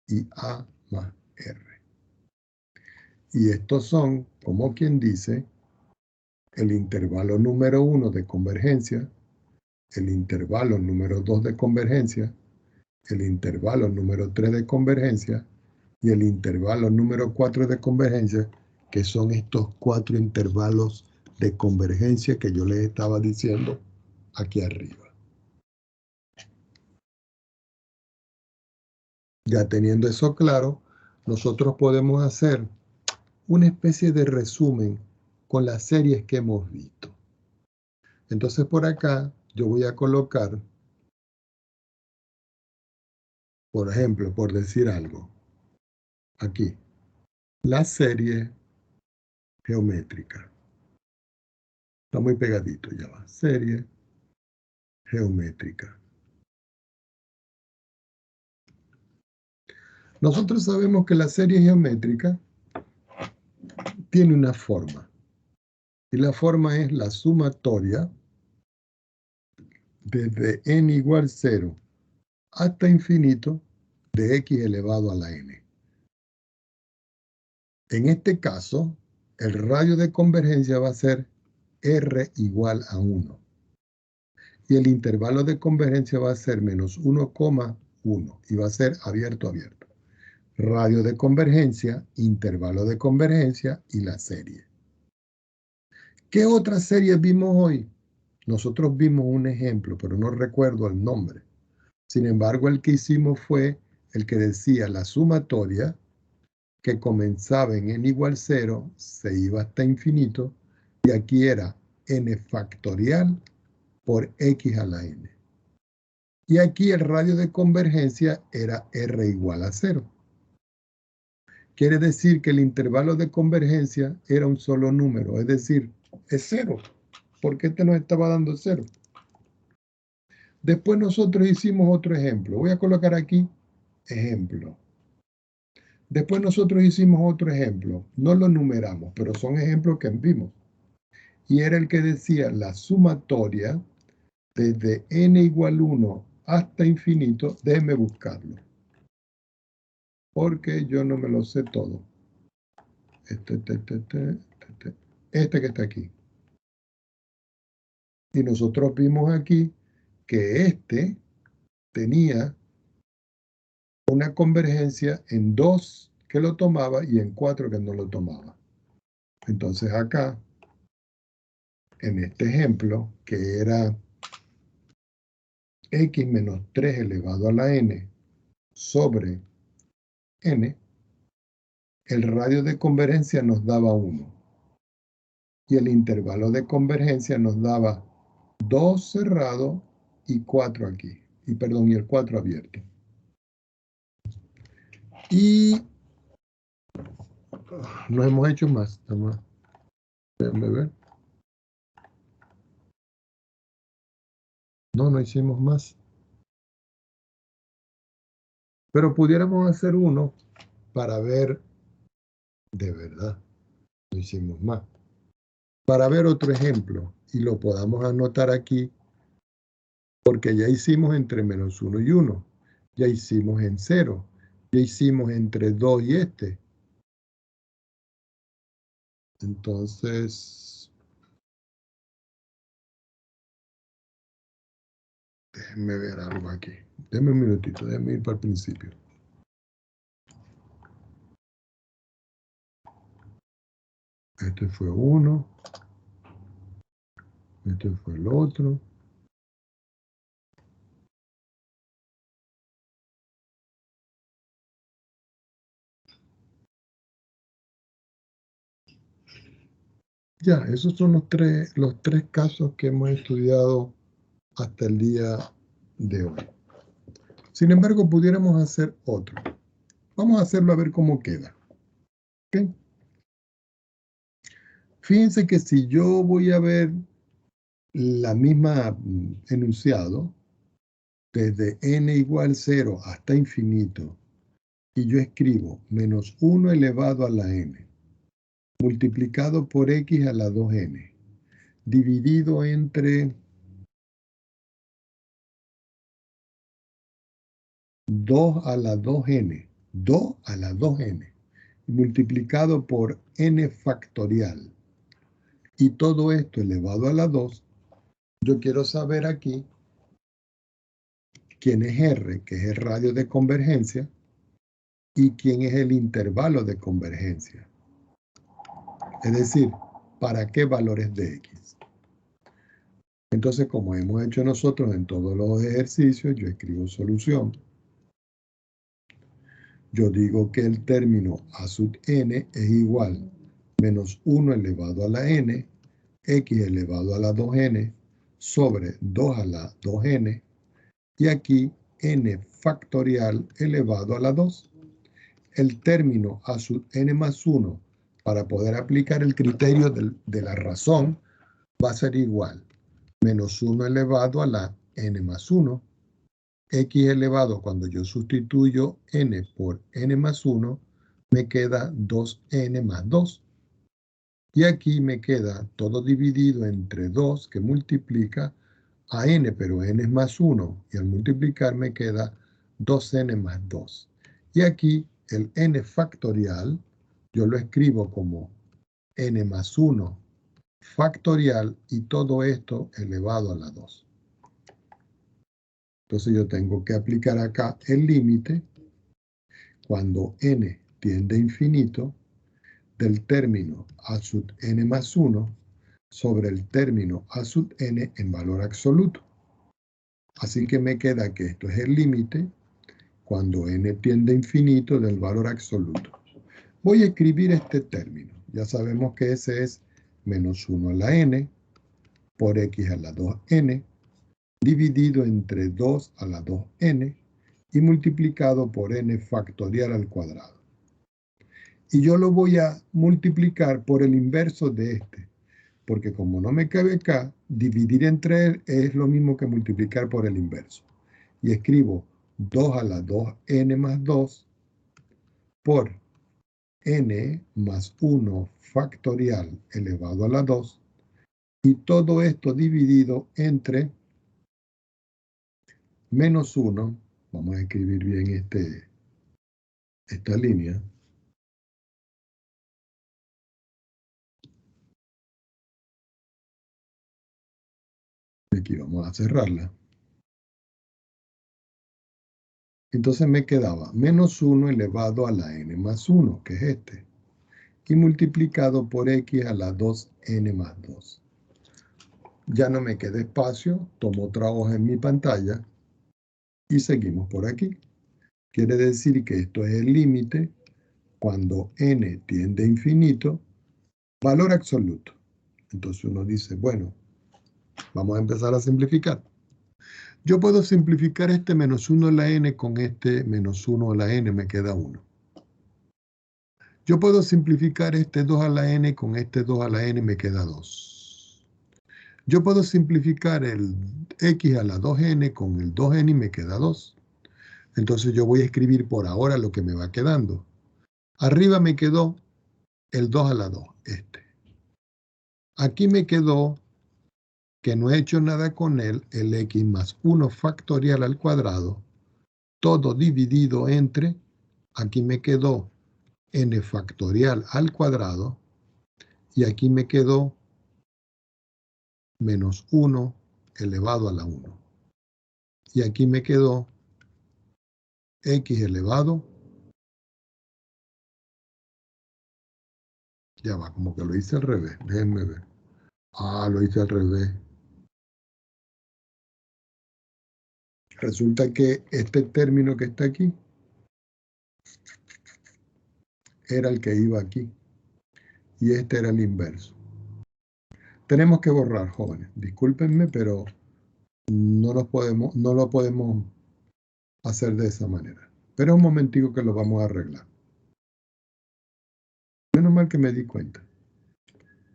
y A más R. Y estos son, como quien dice, el intervalo número 1 de convergencia, el intervalo número 2 de convergencia, el intervalo número 3 de convergencia y el intervalo número 4 de convergencia, que son estos 4 intervalos de convergencia que yo les estaba diciendo aquí arriba. Ya teniendo eso claro, nosotros podemos hacer una especie de resumen con las series que hemos visto. Entonces por acá yo voy a colocar, por ejemplo, por decir algo, aquí, la serie geométrica. Está muy pegadito, ya va. Serie geométrica. Nosotros sabemos que la serie geométrica tiene una forma. Y la forma es la sumatoria desde n igual 0 hasta infinito de x elevado a la n. En este caso, el radio de convergencia va a ser r igual a 1. Y el intervalo de convergencia va a ser menos 1,1 y va a ser abierto, abierto. Radio de convergencia, intervalo de convergencia y la serie. ¿Qué otras series vimos hoy? Nosotros vimos un ejemplo, pero no recuerdo el nombre. Sin embargo, el que hicimos fue el que decía la sumatoria, que comenzaba en n igual 0, se iba hasta infinito, y aquí era n factorial por x a la n. Y aquí el radio de convergencia era r igual a 0. Quiere decir que el intervalo de convergencia era un solo número, es decir, es 0, porque este nos estaba dando 0. Después nosotros hicimos otro ejemplo. Voy a colocar aquí ejemplo. Después nosotros hicimos otro ejemplo. No lo numeramos, pero son ejemplos que vimos. Y era el que decía la sumatoria desde n igual 1 hasta infinito. Déjenme buscarlo, porque yo no me lo sé todo. Este que está aquí. Y nosotros vimos aquí que tenía una convergencia en 2 que lo tomaba y en 4 que no lo tomaba. Entonces acá, en este ejemplo, que era x menos 3 elevado a la n sobre n, el radio de convergencia nos daba 1. Y el intervalo de convergencia nos daba 2 cerrado y 4 aquí. Y el 4 abierto. Y no hemos hecho más. Déjenme ver. No hicimos más. Pero pudiéramos hacer uno para ver de verdad. No hicimos más. Para ver otro ejemplo y lo podamos anotar aquí, porque ya hicimos entre menos 1 y 1. Ya hicimos en 0. Ya hicimos entre 2 y este. Entonces, déjenme ver algo aquí. Denme un minutito, déjenme ir para el principio. Este fue uno. Este fue el otro. Ya, esos son los tres casos que hemos estudiado hasta el día de hoy. Sin embargo, pudiéramos hacer otro. Vamos a hacerlo a ver cómo queda. ¿Okay? Fíjense que si yo voy a ver la misma enunciado, desde n igual 0 hasta infinito, y yo escribo menos 1 elevado a la n, multiplicado por x a la 2n, dividido entre 2 a la 2n, 2 a la 2n, multiplicado por n factorial. Y todo esto elevado a la 2, yo quiero saber aquí quién es R, que es el radio de convergencia, y quién es el intervalo de convergencia. Es decir, ¿para qué valores de X? Entonces, como hemos hecho nosotros en todos los ejercicios, yo escribo solución. Yo digo que el término a sub n es igual menos 1 elevado a la n, x elevado a la 2n, sobre 2 a la 2n, y aquí n factorial elevado a la 2. El término a sub n más 1, para poder aplicar el criterio de la razón, va a ser igual menos 1 elevado a la n más 1, x elevado, cuando yo sustituyo n por n más 1, me queda 2n más 2. Y aquí me queda todo dividido entre 2, que multiplica a n, pero n es más 1, y al multiplicar me queda 2n más 2. Y aquí el n factorial, yo lo escribo como n más 1 factorial, y todo esto elevado a la 2. Entonces yo tengo que aplicar acá el límite cuando n tiende a infinito del término a sub n más 1 sobre el término a sub n en valor absoluto. Así que me queda que esto es el límite cuando n tiende a infinito del valor absoluto. Voy a escribir este término. Ya sabemos que ese es menos 1 a la n por x a la 2n dividido entre 2 a la 2n y multiplicado por n factorial al cuadrado. Y yo lo voy a multiplicar por el inverso de este, porque como no me cabe acá, dividir entre él es lo mismo que multiplicar por el inverso. Y escribo 2 a la 2n más 2 por n más 1 factorial elevado a la 2, y todo esto dividido entre menos 1, vamos a escribir bien esta línea, aquí vamos a cerrarla, Entonces me quedaba menos 1 elevado a la n más 1, que es este, y multiplicado por x a la 2n más 2. Ya no me queda espacio, tomo otra hoja en mi pantalla y seguimos por aquí. Quiere decir que esto es el límite cuando n tiende a infinito, valor absoluto. Entonces uno dice, bueno, vamos a empezar a simplificar. Yo puedo simplificar este menos 1 a la n con este menos 1 a la n, me queda 1. Yo puedo simplificar este 2 a la n con este 2 a la n, me queda 2. Yo puedo simplificar el x a la 2n con el 2n y me queda 2. Entonces yo voy a escribir por ahora lo que me va quedando. Arriba me quedó el 2 a la 2, este. Aquí me quedó que no he hecho nada con él, el x más 1 factorial al cuadrado, todo dividido entre, aquí me quedó n factorial al cuadrado, y aquí me quedó menos 1 elevado a la 1. Y aquí me quedó x elevado, ya va, como que lo hice al revés, déjenme ver. Ah, lo hice al revés. Resulta que este término que está aquí era el que iba aquí, y este era el inverso. Tenemos que borrar, jóvenes. Discúlpenme, pero no lo podemos hacer de esa manera. Pero un momentico que lo vamos a arreglar. Menos mal que me di cuenta.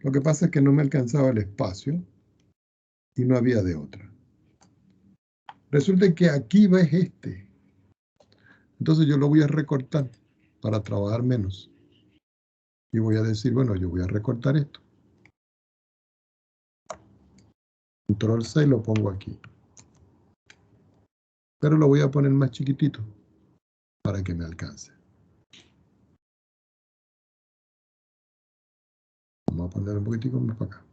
Lo que pasa es que no me alcanzaba el espacio y no había de otra. Resulta que aquí va este. Entonces yo lo voy a recortar para trabajar menos. Y voy a decir, bueno, yo voy a recortar esto. Control C y lo pongo aquí. Pero lo voy a poner más chiquitito para que me alcance. Vamos a poner un poquitico más para acá.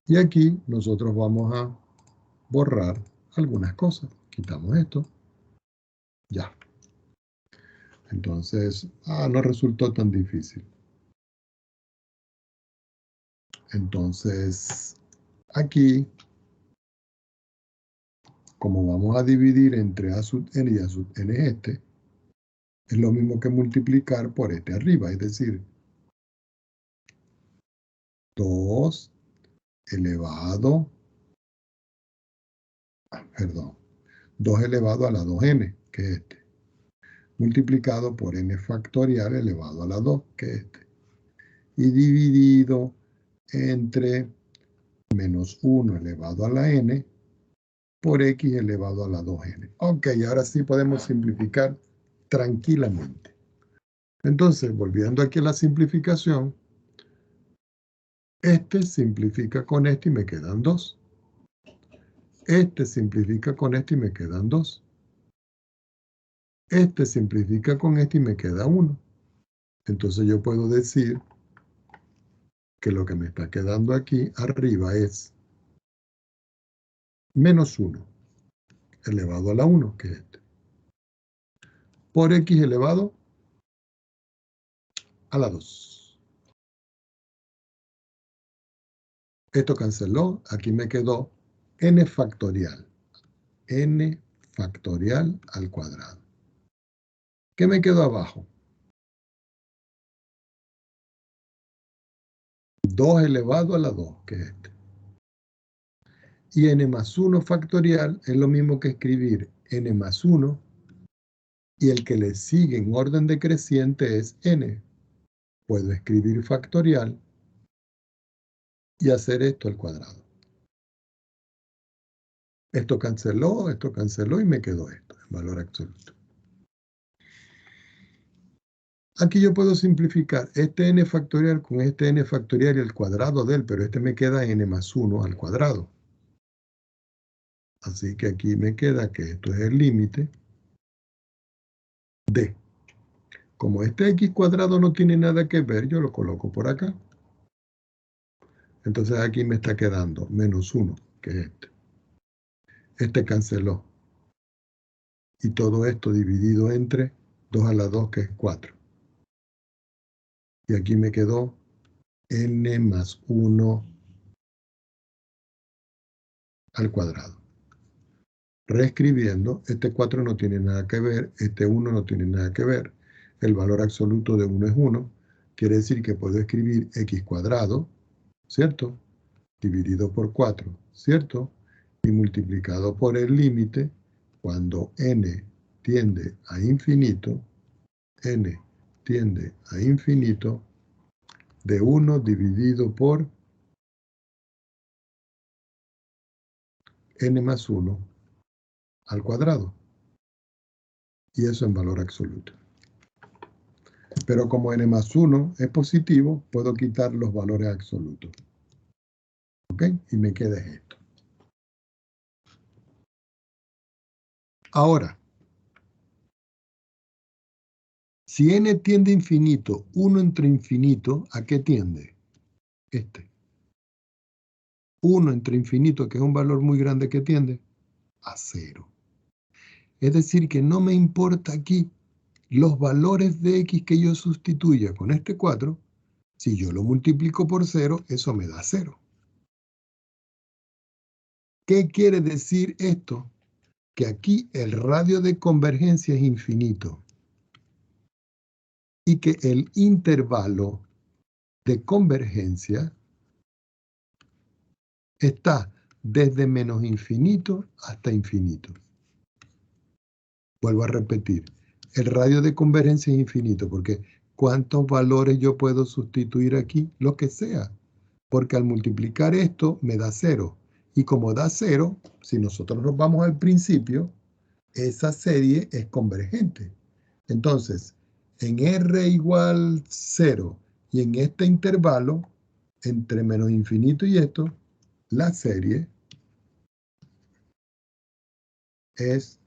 Y aquí nosotros vamos a borrar algunas cosas. Quitamos esto. Ya. Entonces, no resultó tan difícil. Entonces, aquí, como vamos a dividir entre a sub n y a sub n es este, es lo mismo que multiplicar por este arriba, es decir, 2 elevado, 2 elevado a la 2n, que es este, multiplicado por n factorial elevado a la 2, que es este, y dividido entre menos 1 elevado a la n por x elevado a la 2n. Ok, ahora sí podemos simplificar tranquilamente. Entonces, volviendo aquí a la simplificación, este simplifica con este y me quedan 2. Este simplifica con este y me quedan 2. Este simplifica con este y me queda 1. Entonces yo puedo decir que lo que me está quedando aquí arriba es menos 1 elevado a la 1, que es este, por x elevado a la 2. Esto canceló, aquí me quedó n factorial. N factorial al cuadrado. ¿Qué me quedó abajo? 2 elevado a la 2, que es este. Y n más 1 factorial es lo mismo que escribir n más 1 y el que le sigue en orden decreciente es n. Puedo escribir factorial y hacer esto al cuadrado. Esto canceló y me quedó esto en valor absoluto. Aquí yo puedo simplificar este n factorial con este n factorial y el cuadrado de él, pero este me queda n más 1 al cuadrado. Así que aquí me queda que esto es el límite de. Como este x cuadrado no tiene nada que ver, yo lo coloco por acá. Entonces aquí me está quedando menos 1, que es este. Este canceló. Y todo esto dividido entre 2 a la 2, que es 4. Y aquí me quedó n más 1 al cuadrado. Reescribiendo, este 4 no tiene nada que ver, este 1 no tiene nada que ver. El valor absoluto de 1 es 1. Quiere decir que puedo escribir x cuadrado, ¿cierto? Dividido por 4, ¿cierto? Y multiplicado por el límite, cuando n tiende a infinito, n tiende a infinito, de 1 dividido por n más 1 al cuadrado. Y eso en valor absoluto. Pero como n más 1 es positivo, puedo quitar los valores absolutos. ¿Ok? Y me queda esto. Ahora, si n tiende a infinito, 1 entre infinito, ¿a qué tiende? Este. 1 entre infinito, que es un valor muy grande, ¿qué tiende? A 0. Es decir, que no me importa aquí los valores de x que yo sustituya con este 4. Si yo lo multiplico por 0, eso me da 0. ¿Qué quiere decir esto? Que aquí el radio de convergencia es infinito y que el intervalo de convergencia está desde menos infinito hasta infinito. Vuelvo a repetir, el radio de convergencia es infinito porque ¿cuántos valores yo puedo sustituir aquí? Lo que sea, porque al multiplicar esto me da 0. Y como da 0, si nosotros nos vamos al principio, esa serie es convergente. Entonces, en R igual 0 y en este intervalo, entre menos infinito y esto, la serie es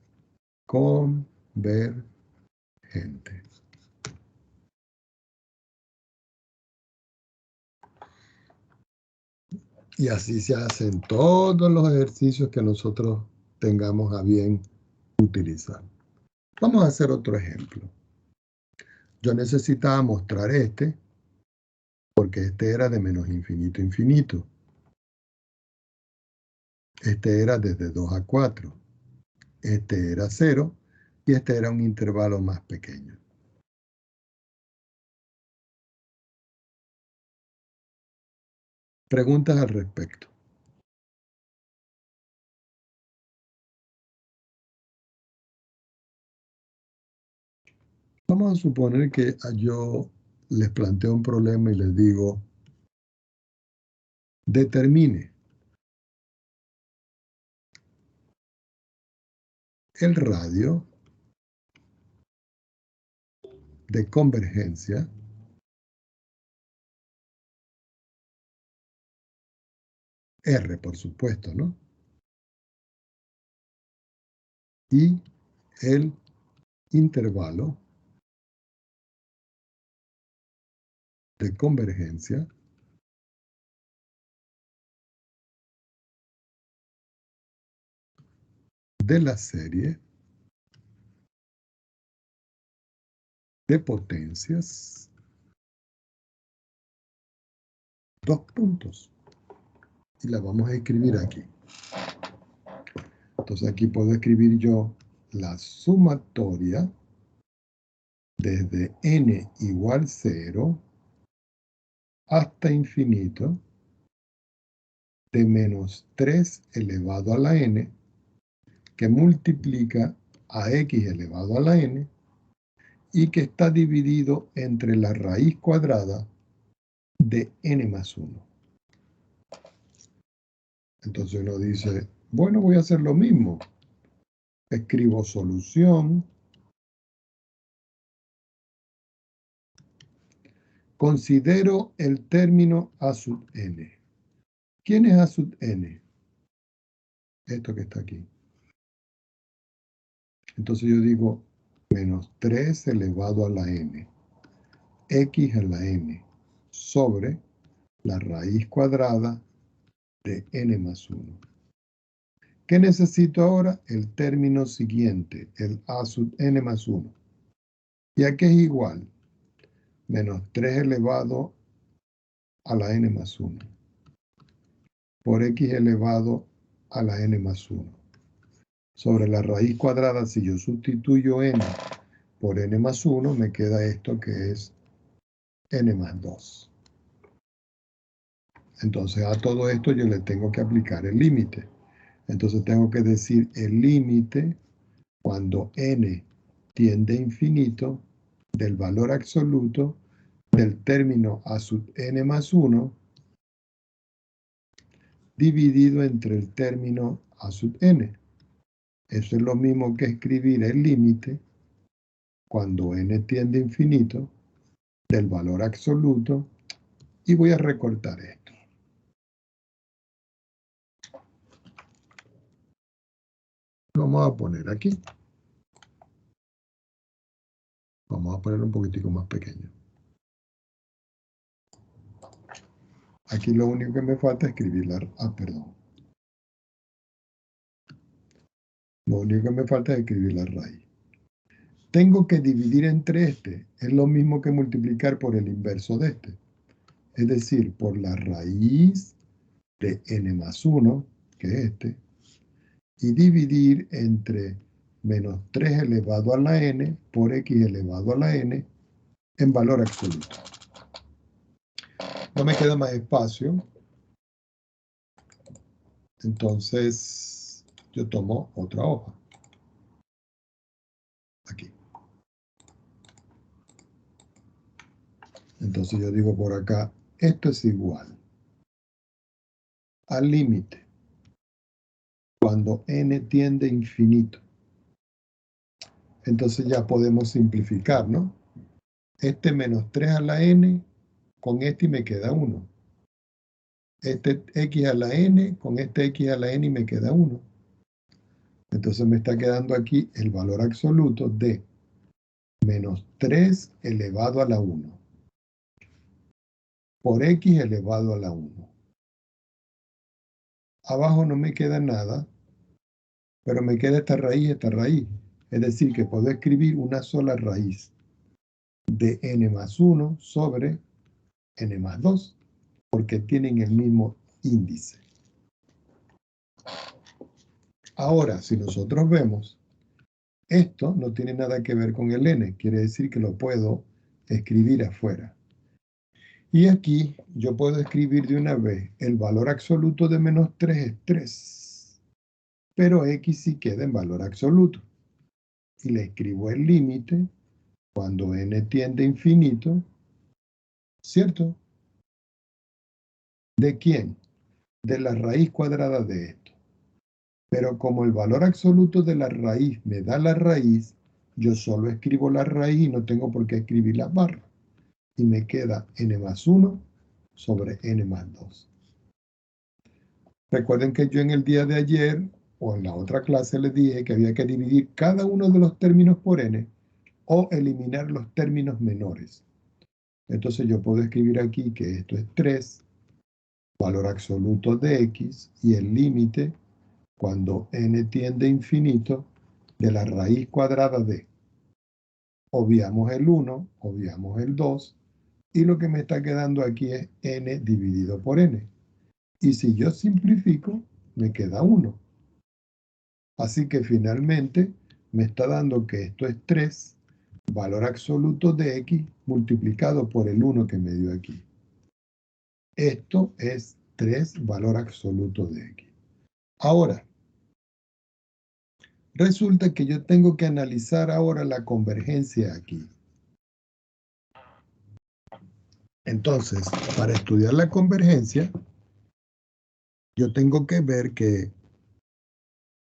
convergente. Y así se hacen todos los ejercicios que nosotros tengamos a bien utilizar. Vamos a hacer otro ejemplo. Yo necesitaba mostrar este, porque este era de menos infinito a infinito. Este era desde 2 a 4. Este era 0 y este era un intervalo más pequeño. Preguntas al respecto. Vamos a suponer que yo les planteo un problema y les digo, determine el radio de convergencia R, por supuesto, ¿no? Y el intervalo de convergencia de la serie de potencias, dos puntos. Y la vamos a escribir aquí. Entonces aquí puedo escribir yo la sumatoria desde n igual 0 hasta infinito de menos 3 elevado a la n, que multiplica a x elevado a la n, y que está dividido entre la raíz cuadrada de n más 1. Entonces uno dice, bueno, voy a hacer lo mismo. Escribo solución. Considero el término a sub n. ¿Quién es a sub n? Esto que está aquí. Entonces yo digo menos 3 elevado a la n, x a la n, sobre la raíz cuadrada de n más 1. ¿Qué necesito ahora? El término siguiente, el a sub n más 1. ¿Y a qué es igual? Menos 3 elevado a la n más 1. Por x elevado a la n más 1. Sobre la raíz cuadrada, si yo sustituyo n por n más 1, me queda esto que es n más 2. Entonces a todo esto yo le tengo que aplicar el límite. Entonces tengo que decir el límite cuando n tiende a infinito del valor absoluto del término a sub n más 1 dividido entre el término a sub n. Eso es lo mismo que escribir el límite cuando n tiende a infinito del valor absoluto, y voy a recortar esto. Lo vamos a poner aquí. Vamos a ponerlo un poquitico más pequeño. Aquí lo único que me falta es escribir perdón. Lo único que me falta es escribir la raíz. Tengo que dividir entre este. Es lo mismo que multiplicar por el inverso de este. Es decir, por la raíz de n más 1, que es este, y dividir entre menos 3 elevado a la n por x elevado a la n en valor absoluto. No me queda más espacio. Entonces, yo tomo otra hoja. Aquí. Entonces yo digo por acá, esto es igual al límite cuando n tiende a infinito. Entonces ya podemos simplificar, ¿no? Este menos 3 a la n, con este y me queda 1. Este x a la n, con este x a la n y me queda 1. Entonces me está quedando aquí el valor absoluto de menos 3 elevado a la 1 por x elevado a la 1. Abajo no me queda nada, pero me queda esta raíz. Es decir, que puedo escribir una sola raíz de n más 1 sobre n más 2, porque tienen el mismo índice. Ahora, si nosotros vemos, esto no tiene nada que ver con el n, quiere decir que lo puedo escribir afuera. Y aquí yo puedo escribir de una vez el valor absoluto de menos 3 es 3, pero x sí queda en valor absoluto. Y le escribo el límite cuando n tiende a infinito, ¿cierto? ¿De quién? De la raíz cuadrada de esto. Pero como el valor absoluto de la raíz me da la raíz, yo solo escribo la raíz y no tengo por qué escribir la barra. Y me queda n más 1 sobre n más 2. Recuerden que yo en el día de ayer o en la otra clase les dije que había que dividir cada uno de los términos por n o eliminar los términos menores. Entonces yo puedo escribir aquí que esto es 3, valor absoluto de x, y el límite cuando n tiende a infinito de la raíz cuadrada de. Obviamos el 1, obviamos el 2, y lo que me está quedando aquí es n dividido por n. Y si yo simplifico, me queda 1. Así que finalmente me está dando que esto es 3, valor absoluto de x multiplicado por el 1 que me dio aquí. Esto es 3 valor absoluto de x. Ahora, resulta que yo tengo que analizar ahora la convergencia aquí. Entonces, para estudiar la convergencia, yo tengo que ver que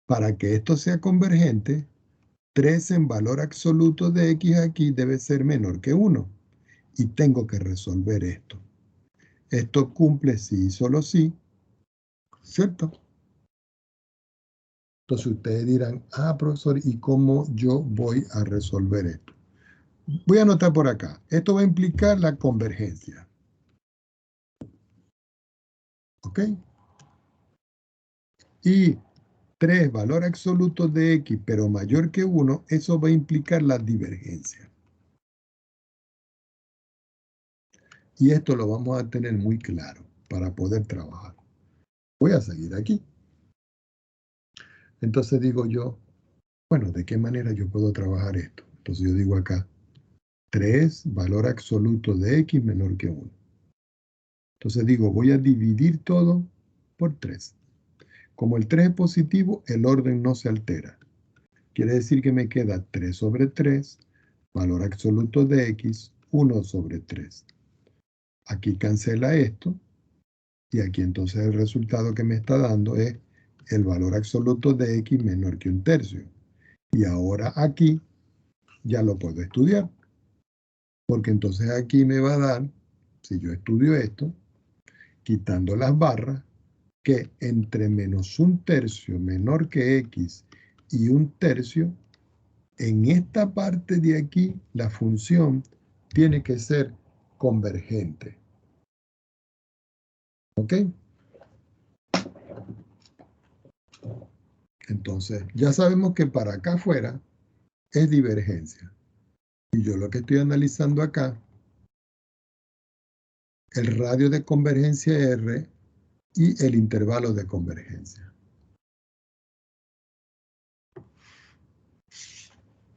para que esto sea convergente, 3 en valor absoluto de x aquí debe ser menor que 1. Y tengo que resolver esto. Esto cumple sí y solo sí, ¿cierto? Entonces ustedes dirán, profesor, ¿y cómo yo voy a resolver esto? Voy a anotar por acá. Esto va a implicar la convergencia. ¿Ok? Y 3 valor absoluto de x, pero mayor que 1, eso va a implicar la divergencia. Y esto lo vamos a tener muy claro para poder trabajar. Voy a seguir aquí. Entonces digo yo, bueno, ¿de qué manera yo puedo trabajar esto? Entonces yo digo acá, 3 valor absoluto de x menor que 1. Entonces digo, voy a dividir todo por 3. Como el 3 es positivo, el orden no se altera. Quiere decir que me queda 3 sobre 3, valor absoluto de x, 1 sobre 3. Aquí cancela esto, y aquí entonces el resultado que me está dando es el valor absoluto de x menor que 1/3. Y ahora aquí ya lo puedo estudiar, porque entonces aquí me va a dar, si yo estudio esto, quitando las barras, que entre menos 1/3 menor que x y 1/3, en esta parte de aquí, la función tiene que ser convergente. ¿Ok? Entonces, ya sabemos que para acá afuera es divergencia. Y yo lo que estoy analizando acá, el radio de convergencia R y el intervalo de convergencia.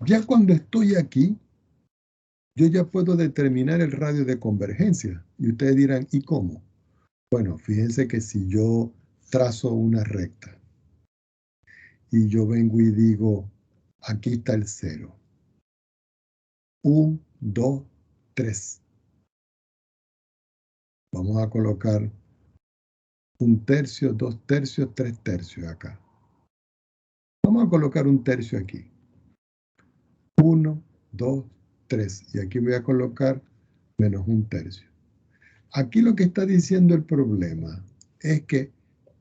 Ya cuando estoy aquí, yo ya puedo determinar el radio de convergencia. Y ustedes dirán, ¿y cómo? Bueno, fíjense que si yo trazo una recta y yo vengo y digo, aquí está el 0. 1, 2, 3. Vamos a colocar 1/3, 2/3, 3/3 acá. Vamos a colocar 1/3 aquí. 1, 2, 3. Y aquí voy a colocar menos 1/3. Aquí lo que está diciendo el problema es que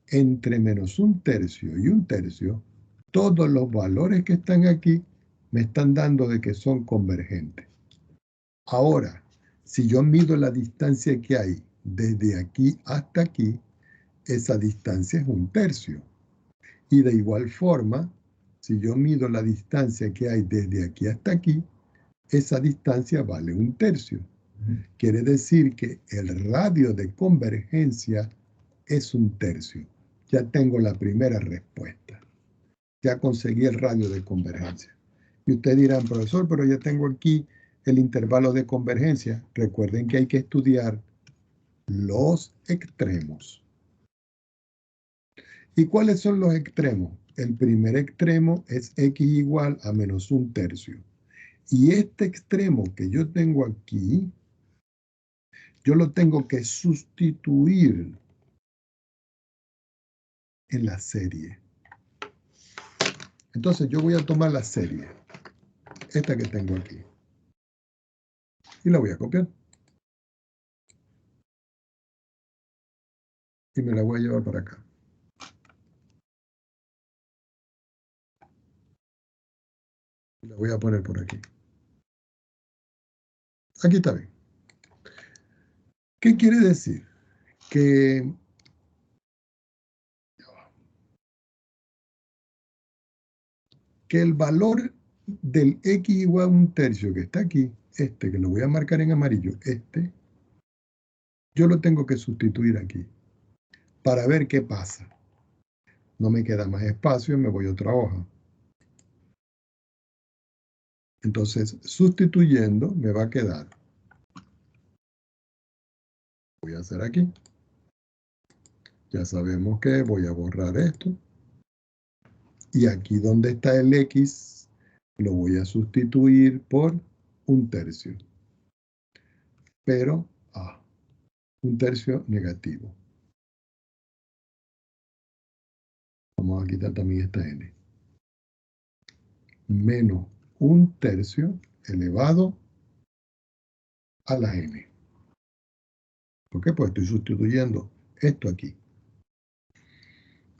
entre menos 1/3 y 1/3, todos los valores que están aquí me están dando de que son convergentes. Ahora, si yo mido la distancia que hay desde aquí hasta aquí, esa distancia es 1/3. Y de igual forma, si yo mido la distancia que hay desde aquí hasta aquí, esa distancia vale 1/3. Quiere decir que el radio de convergencia es 1/3. Ya tengo la primera respuesta. Ya conseguí el radio de convergencia. Y ustedes dirán, profesor, pero ya tengo aquí el intervalo de convergencia. Recuerden que hay que estudiar los extremos. ¿Y cuáles son los extremos? El primer extremo es x igual a menos 1/3. Y este extremo que yo tengo aquí, yo lo tengo que sustituir en la serie. Entonces yo voy a tomar la serie, esta que tengo aquí, y la voy a copiar. Y me la voy a llevar para acá. Y la voy a poner por aquí. Aquí está bien. ¿Qué quiere decir? Que el valor del x igual a 1/3 que está aquí, este que lo voy a marcar en amarillo, este, yo lo tengo que sustituir aquí para ver qué pasa. No me queda más espacio, me voy a otra hoja. Entonces, sustituyendo, me va a quedar. Voy a hacer aquí. Ya sabemos que voy a borrar esto. Y aquí donde está el x, lo voy a sustituir por 1/3. Pero, 1/3 negativo. Vamos a quitar también esta n. Menos 1/3 elevado a la n. ¿Por qué? Pues estoy sustituyendo esto aquí.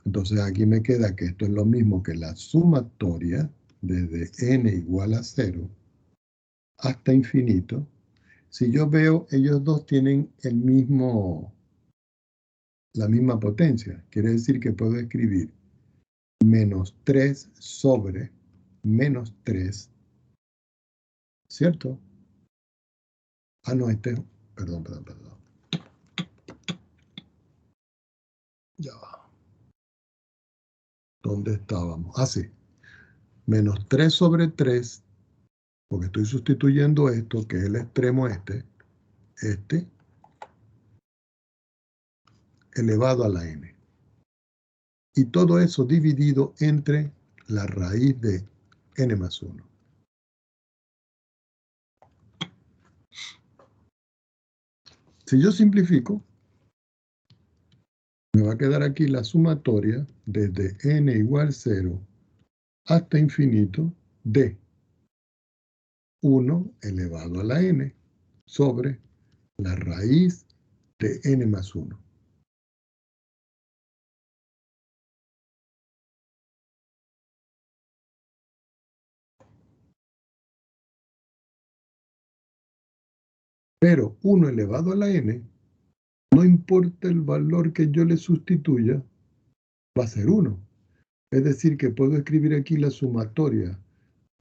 Entonces aquí me queda que esto es lo mismo que la sumatoria desde n igual a 0 hasta infinito. Si yo veo, ellos dos tienen la misma potencia. Quiere decir que puedo escribir menos 3 sobre menos 3, ¿cierto? Ah, no, perdón. Ya va. ¿Dónde estábamos? Ah, sí. Menos 3 sobre 3, porque estoy sustituyendo esto, que es el extremo este, elevado a la n. Y todo eso dividido entre la raíz de n más 1. Si yo simplifico, me va a quedar aquí la sumatoria desde n igual 0 hasta infinito de 1 elevado a la n sobre la raíz de n más 1. Pero 1 elevado a la n, no importa el valor que yo le sustituya, va a ser 1. Es decir, que puedo escribir aquí la sumatoria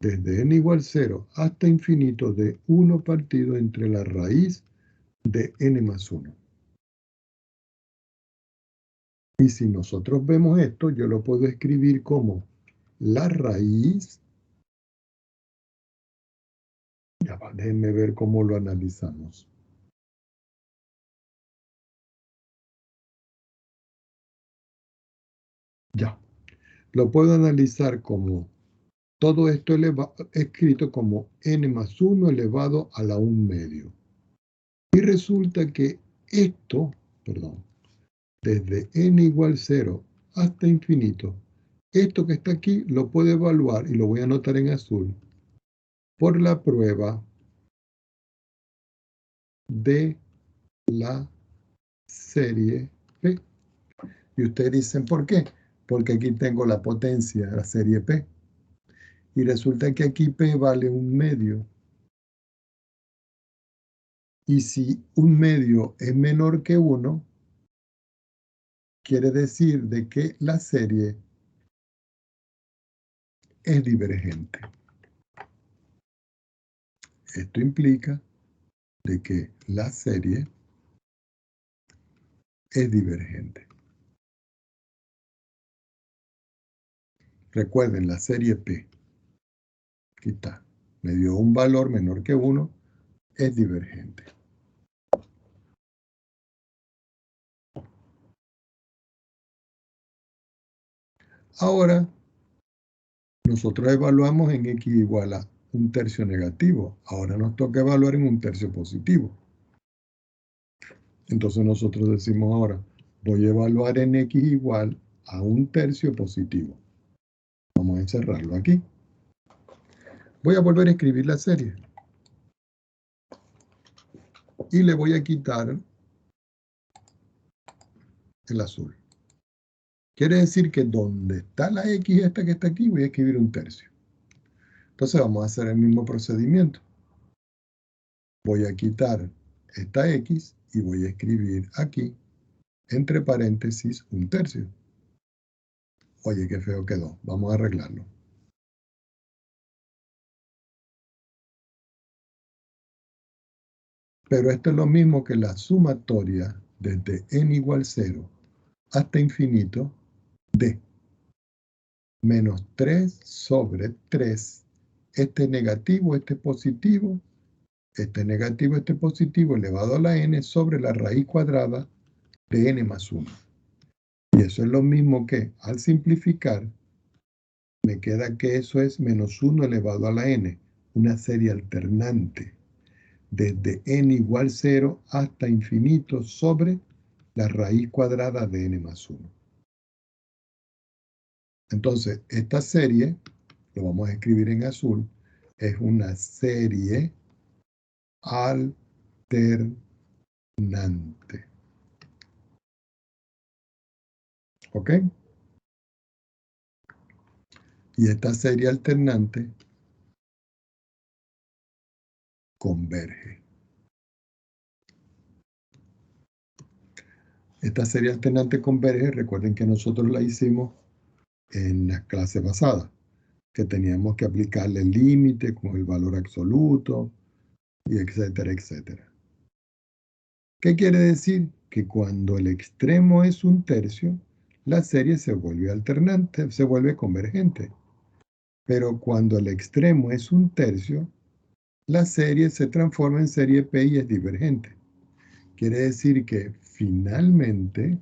desde n igual 0 hasta infinito de 1 partido entre la raíz de n más 1. Y si nosotros vemos esto, yo lo puedo escribir como la raíz. Ya va, déjenme ver cómo lo analizamos. Ya. Lo puedo analizar como todo esto escrito como n más 1 elevado a la 1 medio. Y resulta que esto, desde n igual 0 hasta infinito, esto que está aquí lo puedo evaluar, y lo voy a anotar en azul, por la prueba de la serie P. Y ustedes dicen, ¿por qué? Porque aquí tengo la potencia, la serie P. Y resulta que aquí P vale 1 medio. Y si 1 medio es menor que 1, quiere decir de que la serie es divergente. Esto implica de que la serie es divergente. Recuerden, la serie P, aquí está, me dio un valor menor que 1, es divergente. Ahora, nosotros evaluamos en x igual a 1/3 negativo. Ahora nos toca evaluar en 1/3 positivo. Entonces nosotros decimos ahora, voy a evaluar en x igual a 1/3 positivo. Vamos a encerrarlo aquí. Voy a volver a escribir la serie. Y le voy a quitar el azul. Quiere decir que donde está la x esta que está aquí, voy a escribir 1/3. Entonces vamos a hacer el mismo procedimiento. Voy a quitar esta x y voy a escribir aquí, entre paréntesis, 1/3. Oye, qué feo quedó. Vamos a arreglarlo. Pero esto es lo mismo que la sumatoria desde n igual 0 hasta infinito de menos 3 sobre 3. Este negativo, este positivo, este negativo, este positivo elevado a la n sobre la raíz cuadrada de n más 1. Y eso es lo mismo que, al simplificar, me queda que eso es menos 1 elevado a la n, una serie alternante, desde n igual 0 hasta infinito sobre la raíz cuadrada de n más 1. Entonces, esta serie, lo vamos a escribir en azul, es una serie alternante. ¿Ok? Y esta serie alternante converge. Esta serie alternante converge, recuerden que nosotros la hicimos en las clases pasadas, que teníamos que aplicarle el límite con el valor absoluto, y etcétera, etcétera. ¿Qué quiere decir? Que cuando el extremo es 1/3, la serie se vuelve alternante, se vuelve convergente. Pero cuando el extremo es 1/3, la serie se transforma en serie P y es divergente. Quiere decir que finalmente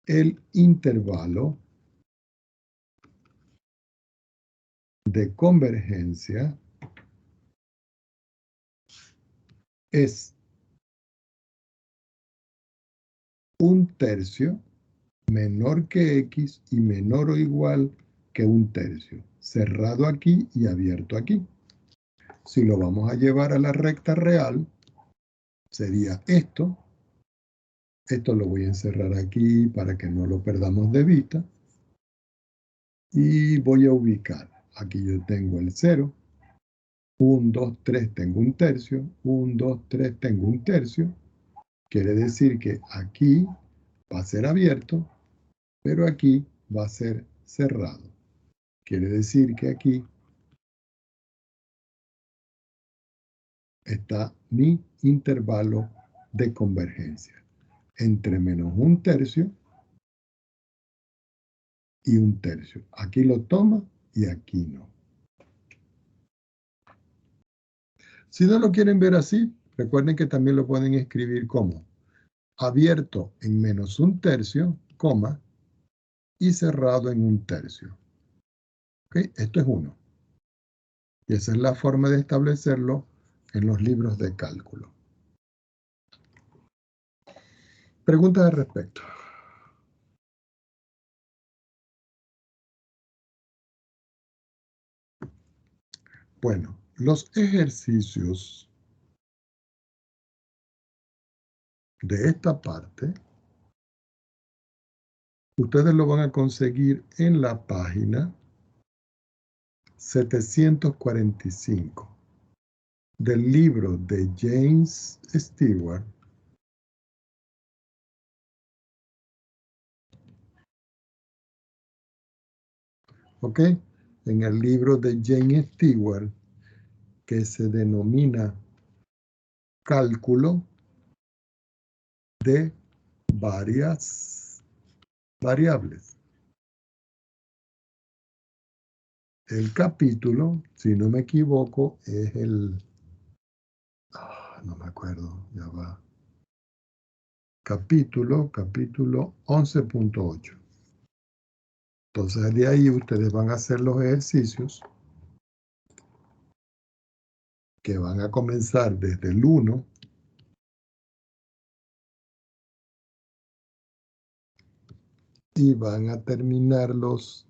el intervalo de convergencia es 1/3 menor que X y menor o igual que 1/3, cerrado aquí y abierto aquí. Si lo vamos a llevar a la recta real, sería esto. Esto lo voy a encerrar aquí para que no lo perdamos de vista. Y voy a ubicar. Aquí yo tengo el 0. 1, 2, 3 tengo 1/3. 1, 2, 3 tengo 1/3. Quiere decir que aquí va a ser abierto, pero aquí va a ser cerrado. Quiere decir que aquí está mi intervalo de convergencia entre menos 1/3 y 1/3. Aquí lo toma y aquí no. Si no lo quieren ver así, recuerden que también lo pueden escribir como abierto en menos 1/3, coma, y cerrado en 1/3. ¿Okay? Esto es 1. Y esa es la forma de establecerlo en los libros de cálculo. Preguntas al respecto. Bueno, los ejercicios de esta parte, ustedes lo van a conseguir en la página 745 del libro de James Stewart, ¿ok? En el libro de James Stewart, que se denomina Cálculo de varias variables. El capítulo, si no me equivoco, es el... no me acuerdo, ya va. Capítulo 11.8. Entonces, de ahí ustedes van a hacer los ejercicios que van a comenzar desde el 1 y van a terminarlos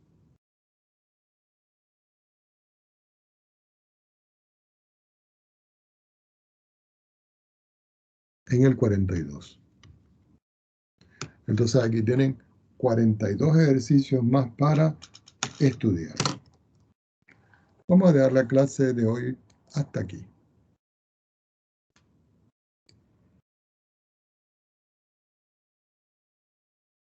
en el 42. Entonces, aquí tienen 42 ejercicios más para estudiar. Vamos a dejar la clase de hoy hasta aquí.